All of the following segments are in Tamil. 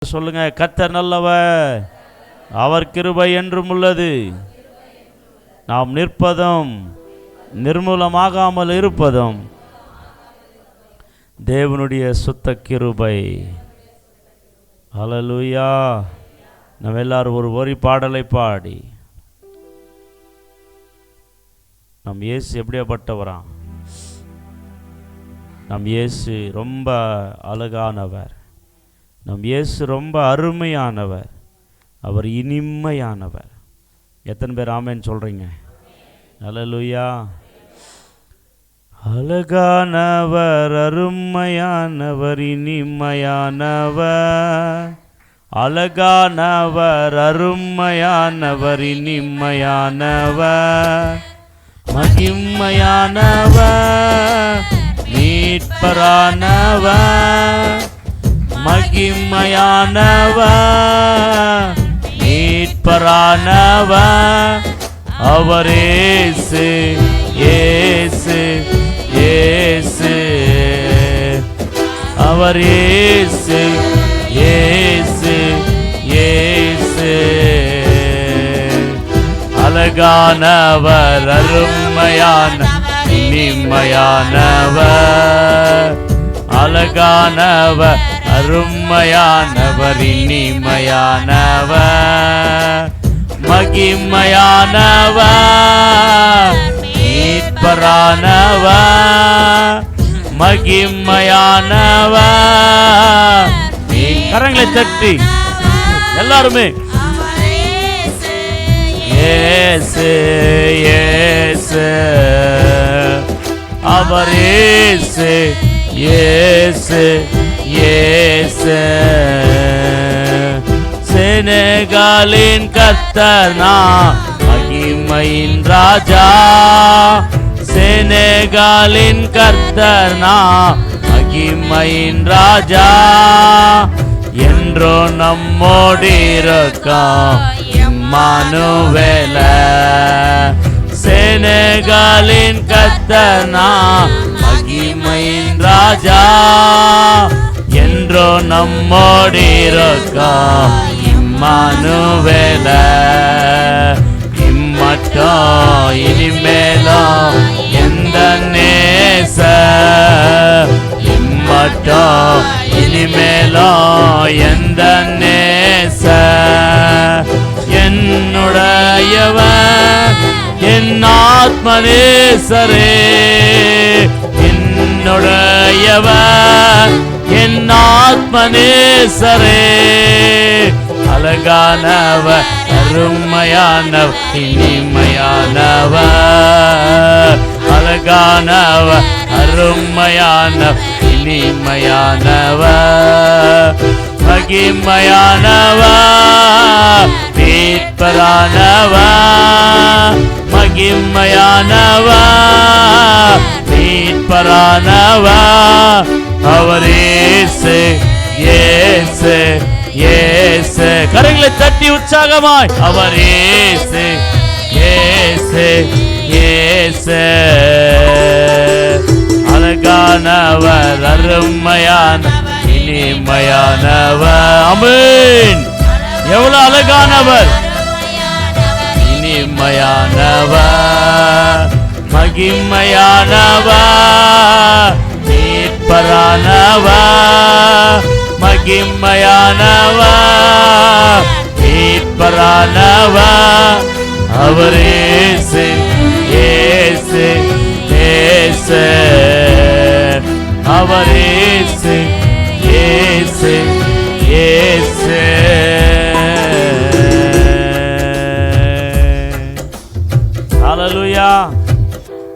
சொல்லுங்க, கர்த்தர் நல்லவர், அவர் கிருபை என்றும் உள்ளது. நாம் நிற்பதும் நிர்மூலமாகாமல் இருப்பதும் தேவனுடைய சுத்த கிருபை. ஹல்லேலூயா. நம்ம எல்லாரும் ஒரு ஒரி பாடலை பாடி, நம் இயேசு எப்படியாப்பட்டவரா? நம் இயேசு ரொம்ப அழகானவர், நம் இயேசு ரொம்ப அருமையானவர், அவர் இனிமையானவர். எத்தனை பேர் ஆமென் சொல்றீங்க? ஹல்லேலூயா. அழகானவர், அருமையானவர், இனிமையானவர். அழகானவர், அருமையானவர், இனிமையானவர், மகிமையானவர், மீட்பரானவர், மகிமையானவர், மீட்பரானவர். அவர் இயேசு, இயேசு, இயேசு. அவர் இயேசு, இயேசு, இயேசு. அழகானவர், அருமையான, இனிமையானவர். அழகானவர், அருமையானவர், இனிமையானவர், மகிமையானவர், மீட்பரானவர், மகிமையானவர். கரங்களை தட்டி எல்லாருமே இயேசு, இயேசு. அவர் இயேசு, இயேசு, இயேசு. செனகாலின் கர்த்தர் நான், மகிமையின் ராஜா. செனகாலின் கர்த்தர் நான், மகிமையின் ராஜா. என்றோ நம்மோடு இருக்கோம் இம்மானுவேல. செனகாலின் கர்த்தர் நான், மகிமையின் ராஜா. என்றோ நம்மோடு இருக்கோம் இம்மானுவேல. இம்மட்டும் இனிமேலும் எந்த நேச. இம்மட்டும் இனிமேலும் எந்த நேச. என்னுடையவன் என் ஆத்மநேசரே. என்னுடையவன் என் ஆத்மநேசரே. அழகானவர், அருமையானவர், இனிமையானவர். அழகானவர், அருமையானவர், இனிமையானவர், மகிமையானவர், மீட்பரானவர், மகிமையானவர், மீட்பரானவர். அவர் இயேசு, இயேசு, இயேசு. கரங்களை தட்டி உற்சாகமாய் அவர் இயேசு, இயேசு, இயேசு. அழகானவர், அருமையான, இனிமையானவர். ஆமென். எவ்வளவு அழகானவர், இனிமையானவர், மகிமையானவர், மீட்பரானவர், மகிமையானவர், மீட்பரானவர். அவர் இயேசு, இயேசு, இயேசு. அவர் இயேசு, இயேசு, இயேசு. ஹல்லேலூயா.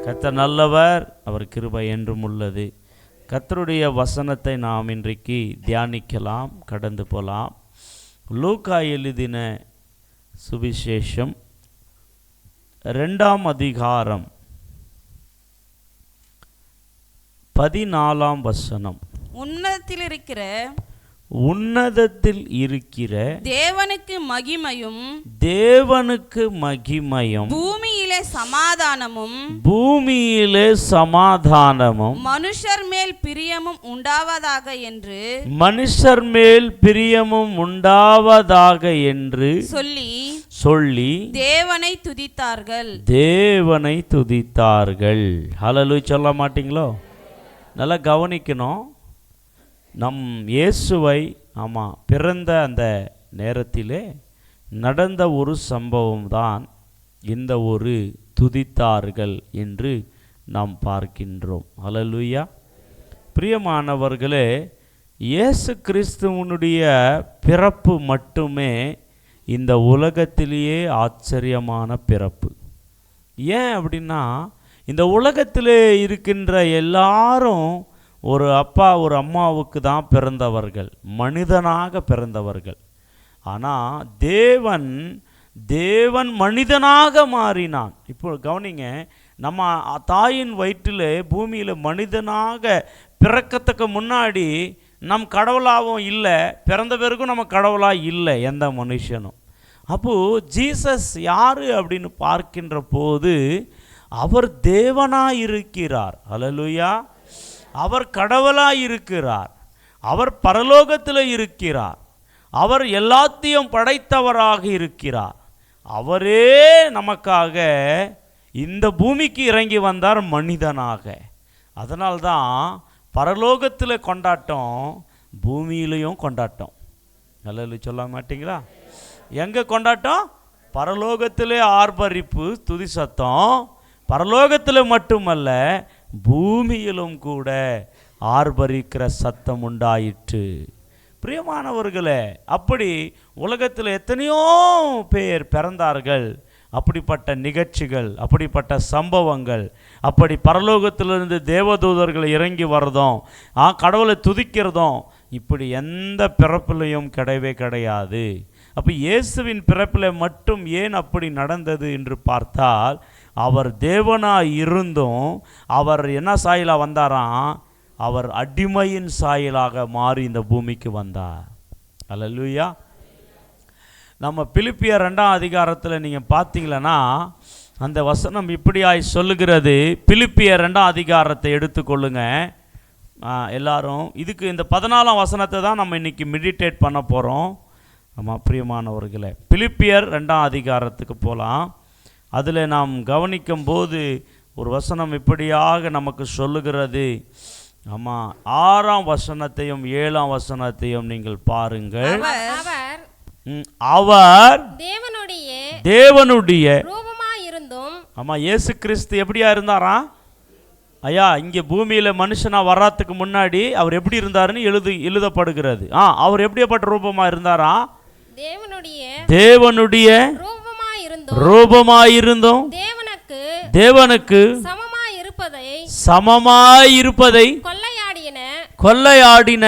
கர்த்தர் நல்லவர், அவர் கிருபை என்றும் உள்ளது. கர்த்தருடைய வசனத்தை நாம் இன்றைக்கு தியானிக்கலாம், கடந்து போகலாம். லூக்கா எழுதின சுவிசேஷம் 2ஆம் அதிகாரம் 14ஆம் வசனம். உன்னதத்தில் இருக்கிற உன்னதத்தில் இருக்கிற தேவனுக்கு மகிமையும் பூமியிலே சமாதானமும் மனுஷர் மேல் பிரியமும் உண்டாவதாக என்று சொல்லி தேவனை துதித்தார்கள். ஹல்லேலூயா சொல்ல மாட்டீங்களோ? நல்லா கவனிக்கணும். நம் இயேசுவை பிறந்த அந்த நேரத்திலே நடந்த ஒரு சம்பவம் தான் இந்த ஒரு துதித்தார்கள் என்று நாம் பார்க்கின்றோம். ஹல்லேலூயா. பிரியமானவர்களே, இயேசு கிறிஸ்துவனுடைய பிறப்பு மட்டுமே இந்த உலகத்திலேயே ஆச்சரியமான பிறப்பு. ஏன் அப்படின்னா, இந்த உலகத்திலே இருக்கின்ற எல்லாரும் ஒரு அப்பா ஒரு அம்மாவுக்கு தான் பிறந்தவர்கள், மனிதனாக பிறந்தவர்கள். ஆனால் தேவன் மனிதனாக மாறினான். இப்போ கவனிங்க, நம்ம தாயின் வயிற்றில் பூமியில் மனிதனாக பிறக்கத்துக்கு முன்னாடி நம் கடவுளாகவும் இல்லை, பிறந்த பிறகும் நம்ம கடவுளாக இல்லை எந்த மனுஷனும். அப்போது ஜீசஸ் யார் அப்படின்னு பார்க்கின்ற போது அவர் தேவனாக இருக்கிறார். ஹல்லேலூயா. அவர் கடவுளாக இருக்கிறார். அவர் பரலோகத்தில் இருக்கிறார். அவர் எல்லாத்தையும் படைத்தவராக இருக்கிறார். அவரே நமக்காக இந்த பூமிக்கு இறங்கி வந்தார் மனிதனாக. அதனால்தான் பரலோகத்தில் கொண்டாட்டம், பூமியிலையும் கொண்டாட்டம். ஹல்லேலூயா சொல்ல மாட்டீங்களா? எங்கே கொண்டாட்டம்? பரலோகத்திலே ஆர்ப்பரிப்பு, துதி சத்தம். பரலோகத்தில் மட்டுமல்ல, பூமியிலும் கூட ஆர்ப்பரிக்கிற சத்தம் உண்டாயிற்று. பிரியமானவர்களே, அப்படி உலகத்தில் எத்தனையோ பேர் பிறந்தார்கள். அப்படிப்பட்ட நிகழ்ச்சிகள், அப்படிப்பட்ட சம்பவங்கள், அப்படி பரலோகத்திலிருந்து தேவதூதர்கள் இறங்கி வரதும் கடவுளை துதிக்கிறதும் இப்படி எந்த பிறப்பிலையும் கிடையவே கிடையாது. அப்போ இயேசுவின் பிறப்பில் மட்டும் ஏன் அப்படி நடந்தது என்று பார்த்தால், அவர் தேவனாக இருந்தும் அவர் என்ன சாயலாக வந்தாராம்? அவர் அடிமையின் சாயலாக மாறி இந்த பூமிக்கு வந்தார். அல்லேலூயா. நம்ம பிலிப்பியர் 2ஆம் அதிகாரத்தில் நீங்கள் பார்த்தீங்களன்னா அந்த வசனம் இப்படியாய் சொல்லுகிறது. பிலிப்பியர் 2ஆம் அதிகாரத்தை எடுத்துக்கொள்ளுங்க எல்லாரும். இதுக்கு இந்த 14ஆம் வசனத்தை தான் நம்ம இன்றைக்கி மெடிடேட் பண்ண போகிறோம். ஆமாம் பிரியமானவர்களே, பிலிப்பியர் 2ஆம் அதிகாரத்துக்கு போகலாம். அதில் நாம் கவனிக்கும் போது ஒரு வசனம் இப்படியாக நமக்கு சொல்லுகிறது. ஆமாம், 6ஆம் வசனத்தையும் 7ஆம் வசனத்தையும் நீங்கள் பாருங்கள். அவர் தேவனுடைய ரூபமாயிருந்தும். ஆமாம், இயேசு கிறிஸ்து எப்படியா இருந்தாரா? ஐயா, இங்கே பூமியில் மனுஷனாக வர்றதுக்கு முன்னாடி அவர் எப்படி இருந்தாருன்னு எழுதப்படுகிறது. அவர் எப்படியாப்பட்ட ரூபமாக இருந்தாரா? தேவனுடைய ரூபமாயிருந்தும் தேவனுக்கு சமமாயிருப்பதை கொள்ளையாடின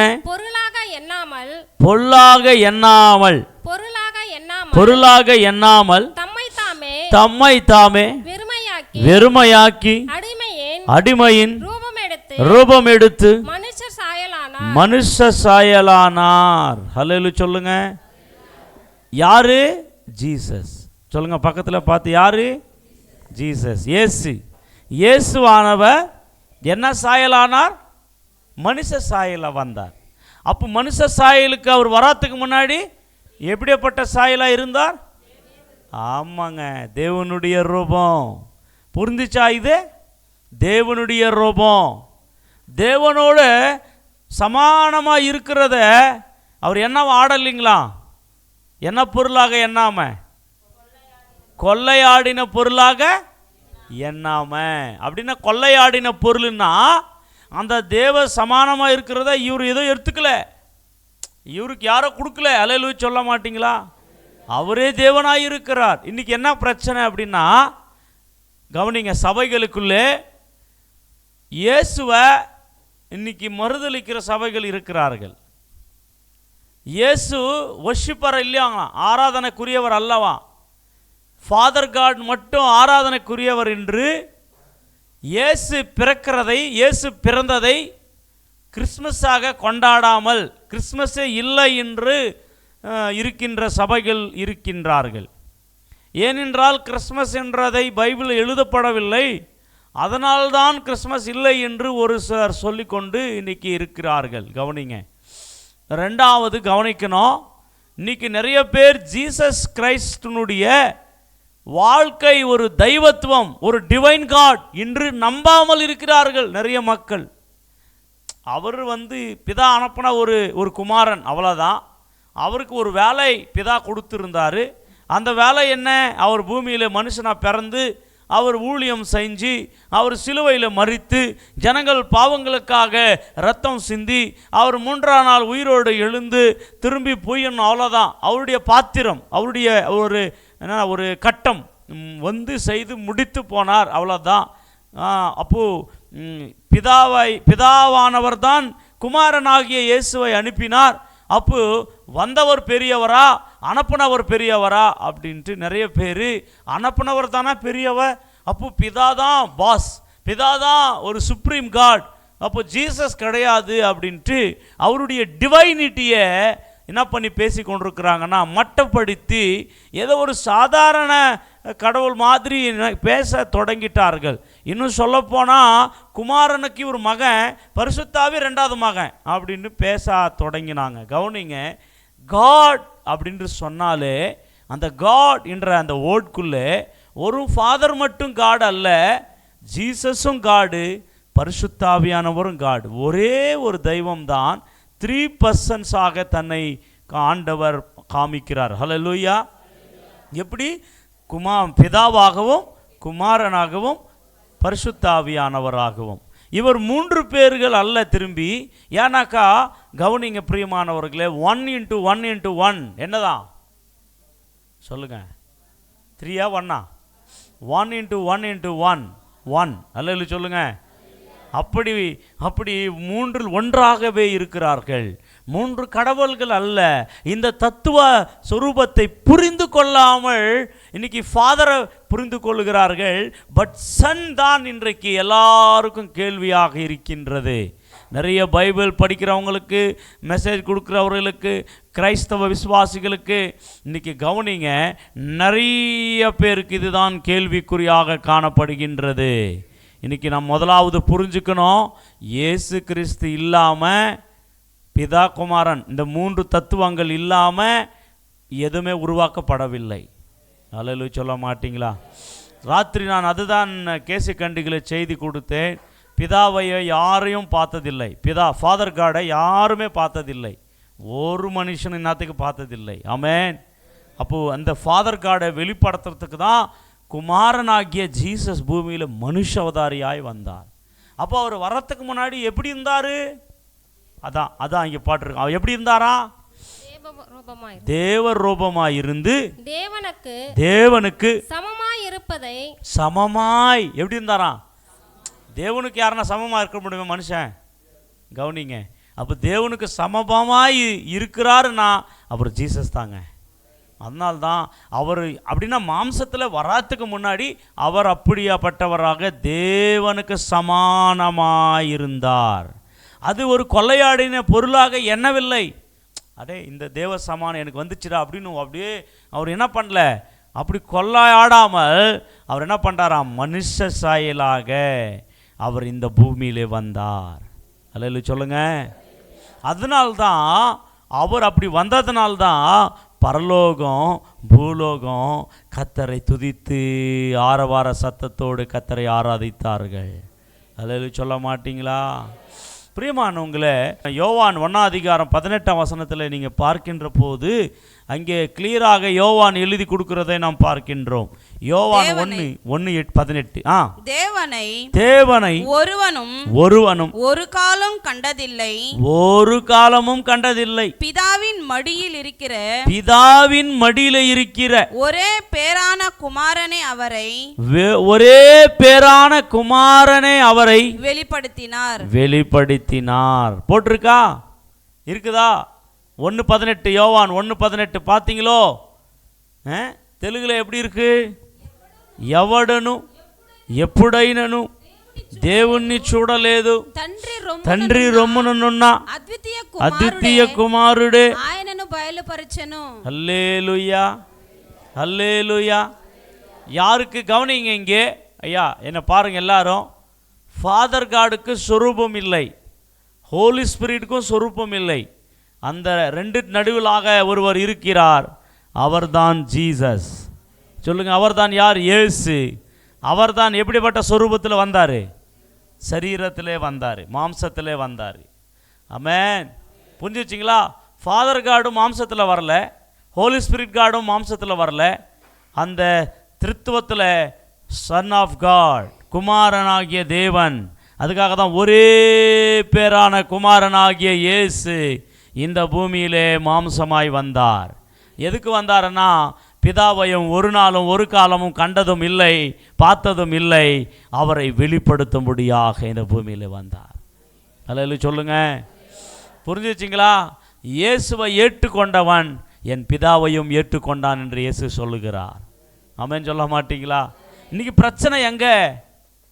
பொருளாக எண்ணாமல் தம்மை தாமே வெறுமையாக்கி அடிமையின் ரூபம் எடுத்து மனுஷ சாயலானார். ஹல்லேலூயா சொல்லுங்க. யாரு? ஜீசஸ். சொல்லுங்க பக்கத்தில் பார்த்து, யாரு? ஜீசஸ். இயேசுவானவர் என்ன சாயலானார்? மனுஷ சாயலா வந்தார். அப்போ மனுஷ சாயலுக்கு அவர் வராதுக்கு முன்னாடி எப்படிப்பட்ட சாயலா இருந்தார்? ஆமாங்க, தேவனுடைய ரூபம். புரிஞ்சிச்சா? இது தேவனுடைய ரூபம். தேவனோட சமானமாக இருக்கிறத அவர் என்ன ஆடலைங்களா? என்ன பொருளாக எண்ணாம, கொள்ளையாடின பொருளாக எண்ணாம. அப்படின்னா கொள்ளையாடின பொருள்னா அந்த தேவ சமானமாக இருக்கிறத இவர் ஏதோ எடுத்துக்கல, இவருக்கு யாரோ கொடுக்கல. அல்லேலூயா சொல்ல மாட்டீங்களா? அவரே தேவனாக இருக்கிறார். இன்னைக்கு என்ன பிரச்சனை அப்படின்னா, கவனிங்க, சபைகளுக்குள்ளே இயேசுவை இன்னைக்கு மறுதலிக்கிற சபைகள் இருக்கிறார்கள். இயேசு வர்ஷிப்பர் இல்லையாங்களாம், ஆராதனைக்குரியவர் அல்லவா, ஃபாதர் காட் மட்டும் ஆராதனைக்குரியவர் என்று இயேசு பிறக்கிறதை, இயேசு பிறந்ததை கிறிஸ்மஸாக கொண்டாடாமல் கிறிஸ்மஸே இல்லை என்று இருக்கின்ற சபைகள் இருக்கின்றார்கள். ஏனென்றால் கிறிஸ்மஸ் என்றதை பைபிளில் எழுதப்படவில்லை, அதனால்தான் கிறிஸ்மஸ் இல்லை என்று ஒரு சிலர் சொல்லிக்கொண்டு இன்றைக்கி இருக்கிறார்கள். கவனிங்க. ரெண்டாவது கவனிக்கணும், இன்றைக்கி நிறைய பேர் ஜீசஸ் கிரைஸ்டனுடைய வாழ்க்கை ஒரு தெய்வத்துவம், ஒரு டிவைன் காட் என்று நம்பாமல் இருக்கிறார்கள் நிறைய மக்கள். அவர் பிதா அனுப்பின ஒரு குமாரன், அவ்வளோதான். அவருக்கு ஒரு வேலை பிதா கொடுத்துருந்தார். அந்த வேலை என்ன? அவர் பூமியில் மனுஷனாக பிறந்து அவர் ஊழியம் செஞ்சு அவர் சிலுவையில் மரித்து ஜனங்கள் பாவங்களுக்காக இரத்தம் சிந்தி அவர் 3ஆம் நாள் உயிரோடு எழுந்து திரும்பி போயிடணும், அவ்வளோதான். அவருடைய பாத்திரம், அவருடைய ஒரு கட்டம் செய்து முடித்து போனார், அவ்வளோதான். அப்போது பிதாவானவர் தான் குமாரனாகிய இயேசுவை அனுப்பினார். அப்போ வந்தவர் பெரியவரா அனுப்புனவர் பெரியவரா அப்படின்ட்டு நிறைய பேர் அனுப்புனவர் தானே பெரியவர். அப்போ பிதா தான் பாஸ், பிதா தான் ஒரு சுப்ரீம் காட், அப்போ ஜீசஸ் கிடையாது அப்படின்ட்டு அவருடைய டிவைனிட்டியை என்ன பண்ணி பேசி கொண்டிருக்கிறாங்கன்னா மட்டப்படுத்தி ஏதோ ஒரு சாதாரண கடவுள் மாதிரி பேச தொடங்கிட்டார்கள். இன்னும் சொல்லப்போனால் குமாரனுக்கு ஒரு மகன், பரிசுத்தாவி 2வது மகன் அப்படின்னு பேச தொடங்கினாங்க. கவனிங்க, காட் அப்படின்னு சொன்னாலே அந்த காட் என்ற அந்த வேர்டுக்குள்ளே ஒரு ஃபாதர் மட்டும் காட் அல்ல, ஜீசஸும் காடு, பரிசுத்தாவியானவரும் காடு. ஒரே ஒரு தெய்வம் தான் 3 பர்சன்ஸாக தன்னை ஆண்டவர் காமிக்கிறார். ஹல்லேலூயா. எப்படி? பிதாவாகவும் குமாரனாகவும் பரிசுத்தாவியானவராகவும். இவர் 3 பேர்கள் அல்ல திரும்பி. ஏன்னாக்கா கவனிங்க பிரியமானவர்களே, 1 என்னதான் சொல்லுங்க? 3 1 1 அல்ல சொல்லுங்க. அப்படி 3 ஒன்றாகவே இருக்கிறார்கள். 3 கடவுள்கள் அல்ல. இந்த தத்துவ சொரூபத்தை புரிந்து கொள்ளாமல் இன்னைக்கு ஃபாதரை புரிந்து கொள்கிறார்கள். பட் சன் தான் இன்றைக்கு எல்லாருக்கும் கேள்வியாக இருக்கின்றது. நிறைய பைபிள் படிக்கிறவங்களுக்கு, மெசேஜ் கொடுக்குறவர்களுக்கு, கிரைஸ்தவ விசுவாசிகளுக்கு இன்னைக்கு கவனிங்க, நிறைய பேருக்கு இதுதான் கேள்விக்குறியாக காணப்படுகின்றது. இன்றைக்கி நம்ம முதலாவது புரிஞ்சுக்கணும், இயேசு கிறிஸ்து இல்லாமல், பிதா குமாரன் இந்த 3 தத்துவங்கள் இல்லாமல் எதுவுமே உருவாக்கப்படவில்லை. அல்லேலூயா சொல்ல மாட்டிங்களா? ராத்திரி நான் அதுதான் கேசி கண்டிகளை செய்தி கொடுத்தேன். பிதாவையை யாரையும் பார்த்ததில்லை, ஃபாதர் காடை யாருமே பார்த்ததில்லை, ஒரு மனுஷன் இன்னத்துக்கு பார்த்ததில்லை. ஆமென். அப்போது அந்த ஃபாதர் காடை வெளிப்படுத்துறதுக்கு தான் குமாரனாகிய ஜீசஸ் பூமியில் மனுஷ அவதாரியாய் வந்தார். அப்போ அவர் வர்றதுக்கு முன்னாடி எப்படி இருந்தார்? அதான் இங்கே பாட்டுருக்கு. அவர் எப்படி இருந்தாரா? தேவர் ரூபமாய் இருந்து தேவனுக்கு சமமாய் எப்படி இருந்தாரா? தேவனுக்கு யாருன்னா சமமாக இருக்க முடியுமா மனுஷன்? கவனிங்க. அப்போ தேவனுக்கு சமமாய் இருக்கிறாருன்னா அவர் ஜீசஸ் தாங்க. அதனால்தான் அவர் அப்படின்னா மாம்சத்தில் வராத்துக்கு முன்னாடி அவர் அப்படியாப்பட்டவராக தேவனுக்கு சமானமாயிருந்தார். அது ஒரு கொள்ளையாடின பொருளாக எண்ணவில்லை. அடே இந்த தேவ சமானம் எனக்கு வந்துச்சுடா அப்படின்னு அப்படியே அவர் என்ன பண்ணல, அப்படி கொள்ளையாடாமல் அவர் என்ன பண்ணுறாராம், மனுஷ சாயலாக அவர் இந்த பூமியிலே வந்தார். அல்லேலூயா சொல்லுங்க. அதனால்தான் அவர் அப்படி வந்ததுனால்தான் பரலோகம் பூலோகம் கர்த்தரை துதித்து ஆரவார சத்தத்தோடு கர்த்தரை ஆராதித்தார்கள். அல்லேலூயா சொல்ல மாட்டீங்களா? பிரியமானவங்களே, யோவான் 1:18 நீங்கள் பார்க்கின்ற போது அங்கே கிளியராக யோவான் எழுதி கொடுக்கிறதை நாம் பார்க்கின்றோம். யோவான் 1:18 தேவனை ஒருவனும் ஒரு காலம் கண்டதில்லை, ஒரு காலமும் கண்டதில்லை. பிதாவின் மடியில இருக்கிற ஒரே பேரான குமாரனே அவரை வெளிப்படுத்தினார். போட்டிருக்கா? இருக்குதா? 1:18 யோவான் 1:18 பார்த்தீங்களோ? தெலுங்குல எப்படி இருக்கு? ఎవడను ఎప్పుడైనను దేవుణ్ణి చూడలేదు, తండ్రి రొమ్మునున్న అద్వితీయ కుమారుడే ఆయనను బయలుపరచెను. హల్లెలూయా, ஹல்லேலூயா. யாருக்கு கவனிங்க இங்கே ஐயா, என்ன பாருங்க எல்லாரும். ஃபாதர் காடுக்கு சொரூபம் இல்லை, ஹோலி ஸ்பிரிட்டுக்கும் சொரூபம் இல்லை. அந்த ரெண்டு நடுவிலாக ஒருவர் இருக்கிறார், அவர்தான் ஜீசஸ். சொல்லுங்க, அவர்தான் யார்? இயேசு. அவர்தான் எப்படிப்பட்ட சொரூபத்தில் வந்தார்? சரீரத்திலே வந்தார், மாம்சத்திலே வந்தார். ஆமென். புரிஞ்சு வச்சிங்களா? ஃபாதர் காடும் மாம்சத்தில் வரல, ஹோலி ஸ்பிரிட் காடும் மாம்சத்தில் வரல. அந்த திருத்துவத்தில் சன் ஆஃப் காட், குமாரனாகிய தேவன். அதுக்காக தான் ஒரே பேரான குமாரனாகிய இயேசு இந்த பூமியிலே மாம்சமாய் வந்தார். எதுக்கு வந்தாருன்னா, பிதாவையும் ஒரு நாளும் ஒரு காலமும் கண்டதும் இல்லை, பார்த்ததும் இல்லை, அவரை வெளிப்படுத்தும்படியாக இந்த பூமியில் வந்தார். அல்லேலூயா சொல்லுங்க. புரிஞ்சு வச்சிங்களா? இயேசுவை ஏற்றுக்கொண்டவன் என் பிதாவையும் ஏற்றுக்கொண்டான் என்று இயேசு சொல்லுகிறார். ஆமென் சொல்ல மாட்டீங்களா? இன்னைக்கு பிரச்சனை எங்க?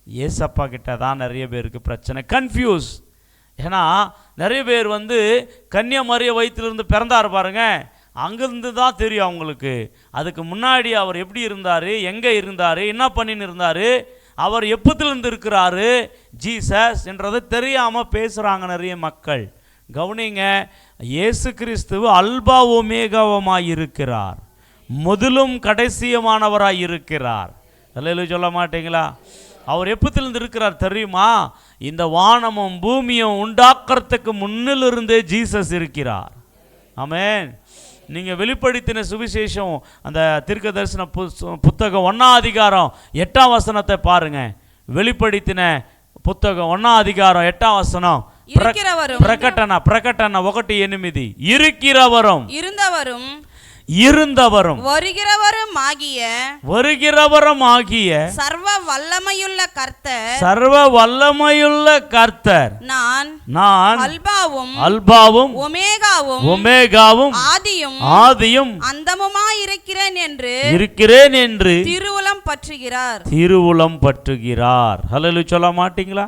ஏசப்பா கிட்ட தான் நிறைய பேருக்கு பிரச்சனை, கன்ஃபியூஸ். ஏன்னா நிறைய பேர் கன்னியாமரிய வயிற்றிலிருந்து பிறந்தார் பாருங்க, அங்கிருந்து தான் தெரியும் அவங்களுக்கு. அதுக்கு முன்னாடி அவர் எப்படி இருந்தார், எங்கே இருந்தார், என்ன பண்ணின்னு இருந்தார், அவர் எப்பத்திலிருந்து இருக்கிறாரு ஜீசஸ் என்றதை தெரியாமல் பேசுகிறாங்க நிறைய மக்கள். கவனிங்க, இயேசு கிறிஸ்துவ அல்பா ஒமேகாவுமாய் இருக்கிறார், முதலும் கடைசியமானவராய் இருக்கிறார். அல்லேலூயா சொல்ல மாட்டீங்களா? அவர் எப்பத்திலிருந்து இருக்கிறார் தெரியுமா? இந்த வானமும் பூமியும் உண்டாக்குறதுக்கு முன்னிலிருந்தே ஜீசஸ் இருக்கிறார். ஆமென். நீங்கள் வெளிப்படுத்தின சுவிசேஷம் அந்த தீர்க்க தரிசன புத்தகம் 1ஆம் அதிகாரம் 8ஆம் வசனத்தை பாருங்க. வெளிப்படுத்தின புத்தகம் 1ஆம் அதிகாரம் 8ஆம் வசனம். பிரகடன 1:8 இருக்கிறவரும் இருந்தவரும் வருகிறவரும் ஆகிய சர்வ வல்லமையுள்ள கர்த்தர் நான் அல்பாவும் ஒமேகாவும் ஆதியும் அந்தமுமாய் இருக்கிறேன் என்று திருவுளம் பற்றுகிறார். ஹல்லேலூயா சொல்ல மாட்டீங்களா?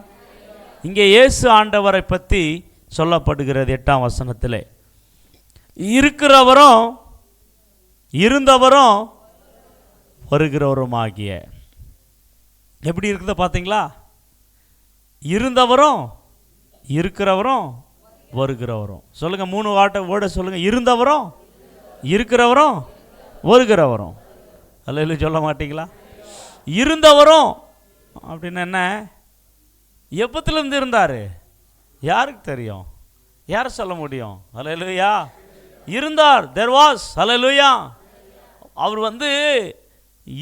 இங்கே இயேசு ஆண்டவரை பற்றி சொல்லப்படுகிறது 8ஆம் வசனத்திலே. இருக்கிறவரும் இருந்தவரும் வருகிறவரும் ஆகிய. எப்படி இருக்குத பார்த்தீங்களா? இருந்தவரும் இருக்கிறவரும் வருகிறவரும். சொல்லுங்க, 3 வேர்டை சொல்லுங்க. இருந்தவரும் இருக்கிறவரும் வருகிறவரும். அல்லேலூயா சொல்ல மாட்டீங்களா? இருந்தவரும் அப்படின்னு என்ன? எப்பத்திலிருந்து இருந்தார்? யாருக்கு தெரியும்? யார் சொல்ல முடியும்? அல்லேலூயா. இருந்தார், there was. அல்லேலூயா. அவர்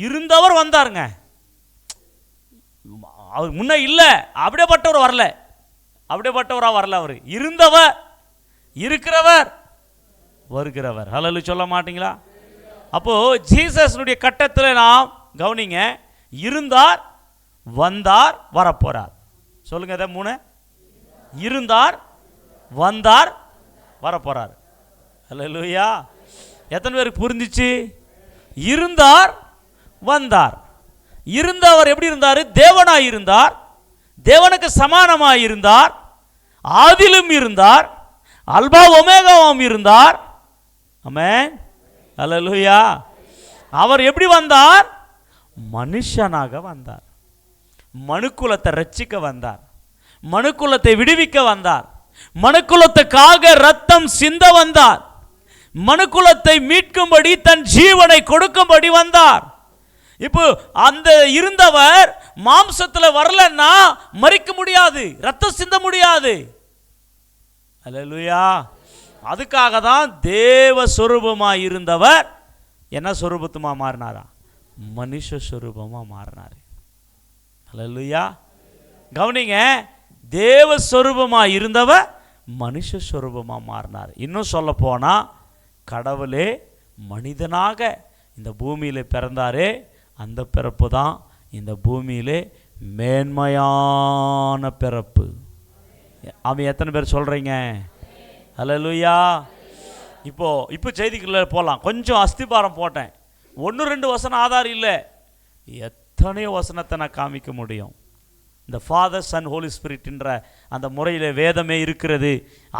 இருந்தவர் வந்தாருங்க. அவர் முன்ன இல்லை, அப்படியேப்பட்டவர் வரல, அப்படியேப்பட்டவராக வரல. அவர் இருந்தவர், இருக்கிறவர், வருகிறவர். அல்லேலூயா சொல்ல மாட்டீங்களா? அப்போது ஜீசஸ்னுடைய கட்டத்தில் நாம் கவனிங்க, இருந்தார், வந்தார், வரப்போறார். சொல்லுங்க இதை 3. இருந்தார், வந்தார், வரப்போறார். அல்லேலூயா. எத்தனை பேருக்கு புரிஞ்சிச்சு? இருந்தார், வந்தார். இருந்தவர் எப்படி இருந்தார்? தேவனாய் இருந்தார், தேவனுக்கு சமானமாய் இருந்தார், ஆதிலும் இருந்தார், அல்பா ஒமேகாவும் இருந்தார். ஆமென். அல்லேலூயா. அவர் எப்படி வந்தார்? மனுஷனாக வந்தார், மனுக்குலத்தை ரட்சிக்க வந்தார், மனுக்குலத்தை விடுவிக்க வந்தார், மனுக்குலத்துக்காக ரத்தம் சிந்த வந்தார், மனுக்குலத்தை மீட்கும்படி தன் ஜீவனை கொடுக்கும்படி வந்தார். இப்போ அந்த இருந்தவர் மாம்சத்தில் வரலன்னா மரிக்க முடியாது, ரத்தம் சிந்த முடியாது. அல்லேலூயா. அதுக்காக தான் தேவ சொரூபமாக இருந்தவர் என்ன சொரூபத்துமா மாறினாரா? மனுஷ சொரூபமாக மாறினார். அல்லேலூயா. கவனிங்க, தேவ சொரூபமாக இருந்தவர் மனுஷ சொரூபமாக மாறினார். இன்னும் சொல்ல போனால் கடவுளே மனிதனாக இந்த பூமியில் பிறந்தாரே, அந்த பிறப்பு தான் இந்த பூமியிலே மேன்மையான பிறப்பு. அவன் எத்தனை பேர் சொல்கிறீங்க? அல்லேலூயா. இப்போ செய்திக்குள்ளே போகலாம். கொஞ்சம் அஸ்திபாரம் போட்டேன், 1-2 வசனம் ஆதாரம் இல்லை, எத்தனையோ வசனத்தை நான் காமிக்க முடியும். இந்த ஃபாதர் சன் ஹோலி ஸ்பிரிட்ன்ற அந்த முறையில் வேதமே இருக்கிறது.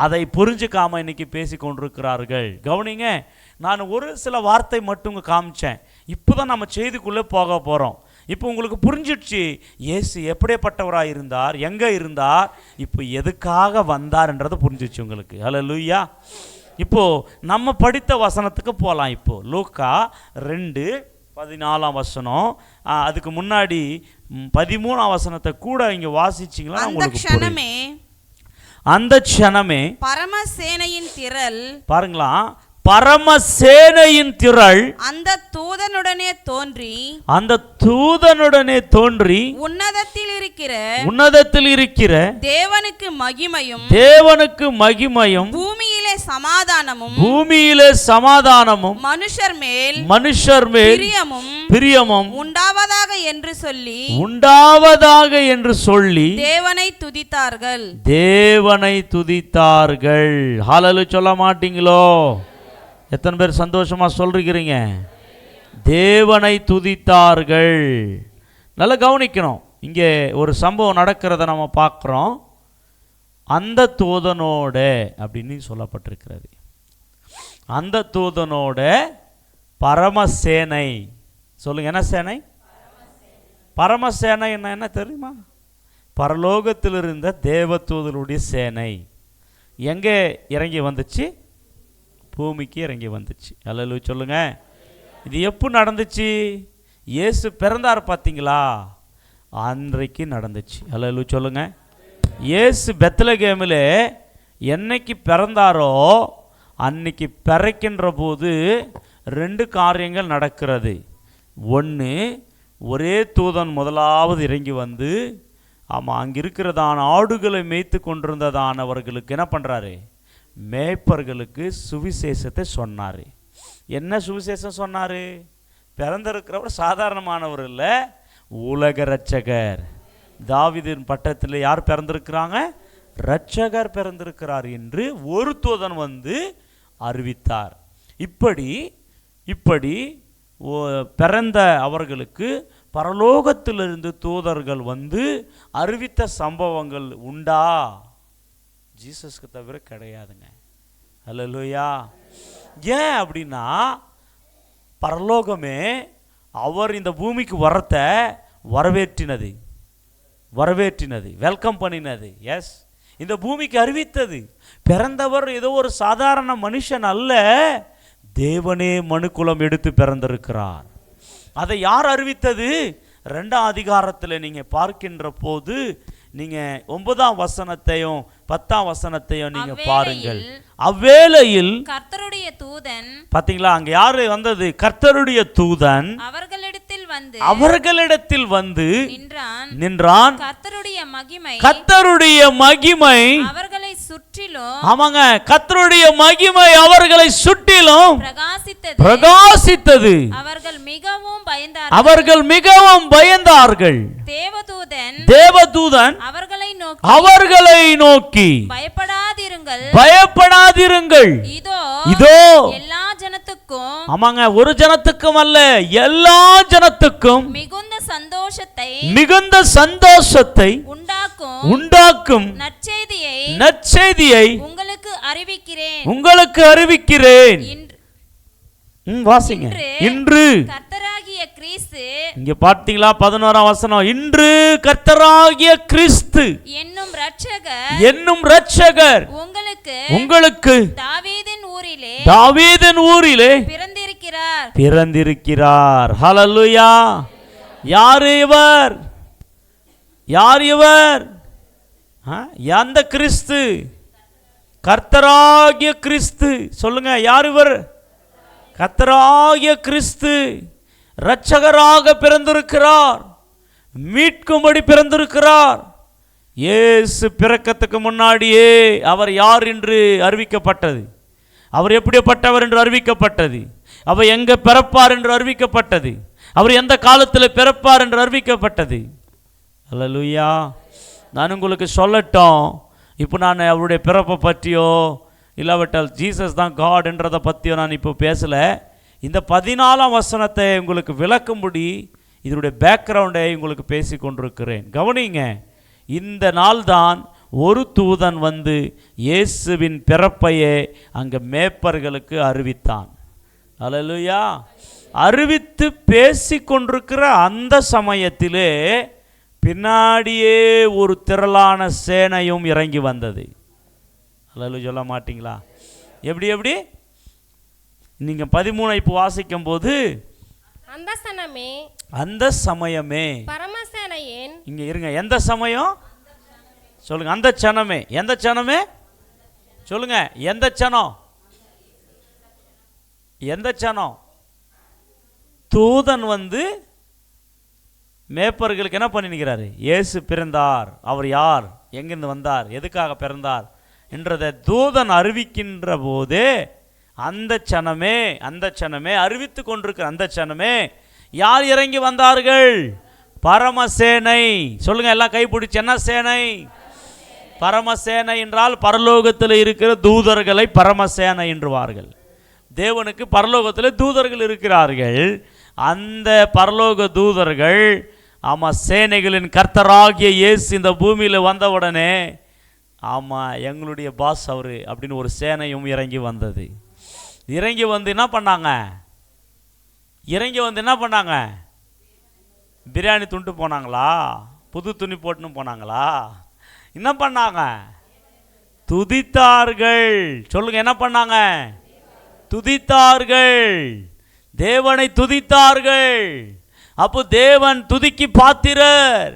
அதை புரிஞ்சுக்காமல் இன்றைக்கி பேசி கொண்டிருக்கிறார்கள். கவனிங்க, நான் ஒரு சில வார்த்தை மட்டும் காமிச்சேன். இப்போ தான் நம்ம செய்திக்குள்ளே போக போகிறோம். இப்போ உங்களுக்கு புரிஞ்சிடுச்சு இயேசு எப்படிப்பட்டவராக இருந்தார், எங்கே இருந்தார், இப்போ எதுக்காக வந்தார்ன்றது புரிஞ்சிடுச்சு உங்களுக்கு. ஹல்லேலூயா. இப்போது நம்ம படித்த வசனத்துக்கு போகலாம். இப்போது லூக்கா 2:14 அதுக்கு முன்னாடி 13 கூட இங்கே வாசிச்சிங்களா? அந்த க்ஷணமே பரமசேனையின் திரள், பாருங்களா, பரமசேனையின் திரள் அந்த தூதனுடனே தோன்றி உன்னதத்தில் இருக்கிற தேவனுக்கு மகிமையும் பூமியிலே சமாதானமும் மனுஷர் மேல் பிரியமும் உண்டாவதாக என்று சொல்லி தேவனை துதித்தார்கள். ஹல்லேலூயா சொல்ல மாட்டீங்களோ? எத்தனை பேர் சந்தோஷமா சொல்றீங்க? தேவனை துதித்தார்கள். நல்லா கவனிக்கணும். இங்கே ஒரு சம்பவம் நடக்கிறத நம்ம பார்க்குறோம். அந்த தூதனோட அப்படின்னு சொல்லப்பட்டிருக்கிறது. அந்த தூதனோட பரமசேனை. சொல்லுங்க, என்ன சேனை? பரமசேனை என்ன தெரியுமா? பரலோகத்தில் இருந்த தேவதூதனுடைய சேனை எங்கே இறங்கி வந்துச்சு? பூமிக்கு இறங்கி வந்துச்சு. ஹல்லேலூயா சொல்லுங்க. இது எப்போ நடந்துச்சு? இயேசு பிறந்தார் பார்த்தீங்களா, அன்றைக்கு நடந்துச்சு. ஹல்லேலூயா சொல்லுங்க. இயேசு பெத்லகேமில் என்னைக்கு பிறந்தாரோ அன்னைக்கு பிறக்கின்ற போது 2 காரியங்கள் நடக்கிறது. ஒன்று, ஒரே தூதன் முதலாவது இறங்கி வந்து அங்கே இருக்கிறதான ஆடுகளை மேய்த்து கொண்டிருந்ததானவர்களுக்கு என்ன பண்ணுறாரு? மேய்ப்பர்களுக்கு சுவிசேஷத்தை சொன்னார். என்ன சுவிசேஷம் சொன்னார்? பிறந்திருக்கிறவர் சாதாரணமானவர் இல்லை, உலக இரட்சகர். தாவீதின் பட்டத்தில் யார் பிறந்திருக்கிறாங்க? இரட்சகர் பிறந்திருக்கிறார் என்று ஒரு தூதன் வந்து அறிவித்தார். இப்படி பிறந்த அவர்களுக்கு பரலோகத்திலிருந்து தூதர்கள் வந்து அறிவித்த சம்பவங்கள் உண்டா? ஜீசஸ்க்கு தவிர கிடையாதுங்க. ஹல்லேலூயா. ஏன் அப்படின்னா, பரலோகமே அவர் இந்த பூமிக்கு வரவேற்றினது, வெல்கம் பண்ணினது. எஸ், இந்த பூமிக்கு அறிவித்தது. பிறந்தவர் ஏதோ ஒரு சாதாரண மனுஷன் அல்ல, தேவனே மனுக்குலம் எடுத்து பிறந்திருக்கிறார். அதை யார் அறிவித்தது? 2ஆம் அதிகாரத்தில் நீங்கள் பார்க்கின்ற போது நீங்கள் 9ஆம் வசனத்தையும் 10ஆம் வசனத்தையும் நீங்க பாருங்கள். அவ்வேளையில் கர்த்தருடைய தூதன், பாத்தீங்களா, அங்க யாரு வந்தது? கர்த்தருடைய தூதன் அவர்களிடத்தில் வந்து நின்றான். கர்த்தருடைய மகிமை அவர்களை சுற்றிலும், ஆமாங்க, கர்த்தருடைய மகிமை அவர்களை சுற்றிலும் பிரகாசித்தது. அவர்கள் மிகவும் பயந்தார்கள். தேவதூதன் அவர்களை நோக்கி பயப்படாதிருங்கள், இதோ எல்லா ஜனத்துக்கும், ஆமாங்க, ஒரு ஜனத்துக்கும் அல்ல, எல்லா ஜனத்துக்கும் மிகுந்த சந்தோஷத்தை உண்டாக்கும் நற்செய்தியை உங்களுக்கு அறிவிக்கிறேன். வாசிங்க. இன்று இங்க பார்த்தீங்களா? 11ஆம் வசனம். இன்று கர்த்தராகிய கிறிஸ்து என்னும் இரட்சகர் உங்களுக்கு தாவீதின் ஊரிலே பிறந்திருக்கிறார். ஹல்லேலூயா. யார் இவர்? அந்த கிறிஸ்து, கர்த்தராகிய கிறிஸ்து. சொல்லுங்க, யார் இவர்? கர்த்தராகிய கிறிஸ்து இரட்சகராக பிறந்திருக்கிறார், மீட்கும்படி பிறந்திருக்கிறார். இயேசு பிறக்கத்துக்கு முன்னாடியே அவர் யார் என்று அறிவிக்கப்பட்டது. அவர் எப்படிப்பட்டவர் என்று அறிவிக்கப்பட்டது. அவர் எங்கே பிறப்பார் என்று அறிவிக்கப்பட்டது. அவர் எந்த காலத்தில் பிறப்பார் என்று அறிவிக்கப்பட்டது. அல்லேலூயா. நான் உங்களுக்கு சொல்லட்டும், இப்போ நான் அவருடைய பிறப்பை பற்றியோ இல்லாவிட்டால் ஜீசஸ் தான் காட் என்றதை பற்றியோ நான் இப்போ பேசலை. இந்த 14ஆம் வசனத்தை உங்களுக்கு விளக்கும்படி இதனுடைய பேக்ரவுண்டை உங்களுக்கு பேசி கொண்டிருக்கிறேன். கவனிங்க. இந்த நாள்தான் ஒரு தூதன் வந்து இயேசுவின் பிறப்பையே அங்கே மேய்ப்பர்களுக்கு அறிவித்தான். அல்லேலூயா. அறிவித்து பேசி கொண்டிருக்கிற அந்த சமயத்திலே பின்னாடியே ஒரு திரளான சேனையும் இறங்கி வந்தது. அல்லேலூயா சொல்ல மாட்டீங்களா? எப்படி நீங்கள் 13 இப்போ வாசிக்கும் போது அந்த சமயமே பரமசேனையின் இங்க இருங்க, எந்த சமயம் சொல்லுங்க? அந்த சனமே. எந்த சனமே சொல்லுங்க? எந்த சனம்? எந்த சனம்? தூதன் வந்து மேய்ப்பர்களுக்கு என்ன பண்ணிக்கிறாரு? இயேசு பிறந்தார். அவர் யார், எங்கிருந்து வந்தார், எதுக்காக பிறந்தார் என்றதை தூதன் அறிவிக்கின்ற போதே அந்த சனமே அறிவித்து கொண்டிருக்கிற அந்த சனமே யார் இறங்கி வந்தார்கள்? பரமசேனை. சொல்லுங்க எல்லாம் கைப்பிடிச்சு, என்ன சேனை? பரமசேனை என்றால் பரலோகத்தில் இருக்கிற தூதர்களை பரமசேனை என்றுவார்கள். தேவனுக்கு பரலோகத்தில் தூதர்கள் இருக்கிறார்கள். அந்த பரலோக தூதர்கள், ஆமாம், சேனைகளின் கர்த்தராகிய இயேசு இந்த பூமியில் வந்தவுடனே, ஆமாம், எங்களுடைய பாஸ் அவரு அப்படின்னு ஒரு சேனையும் இறங்கி வந்தது. இறங்கி வந்து என்ன பண்ணாங்க? பிரியாணி துண்டு போனாங்களா? புது துணி போட்டுன்னு போனாங்களா? என்ன பண்ணாங்க? துதித்தார்கள். சொல்லுங்க, என்ன பண்ணாங்க? துதித்தார்கள். தேவனை துதித்தார்கள். அப்போ தேவன் துதிக்கு பாத்திரர்,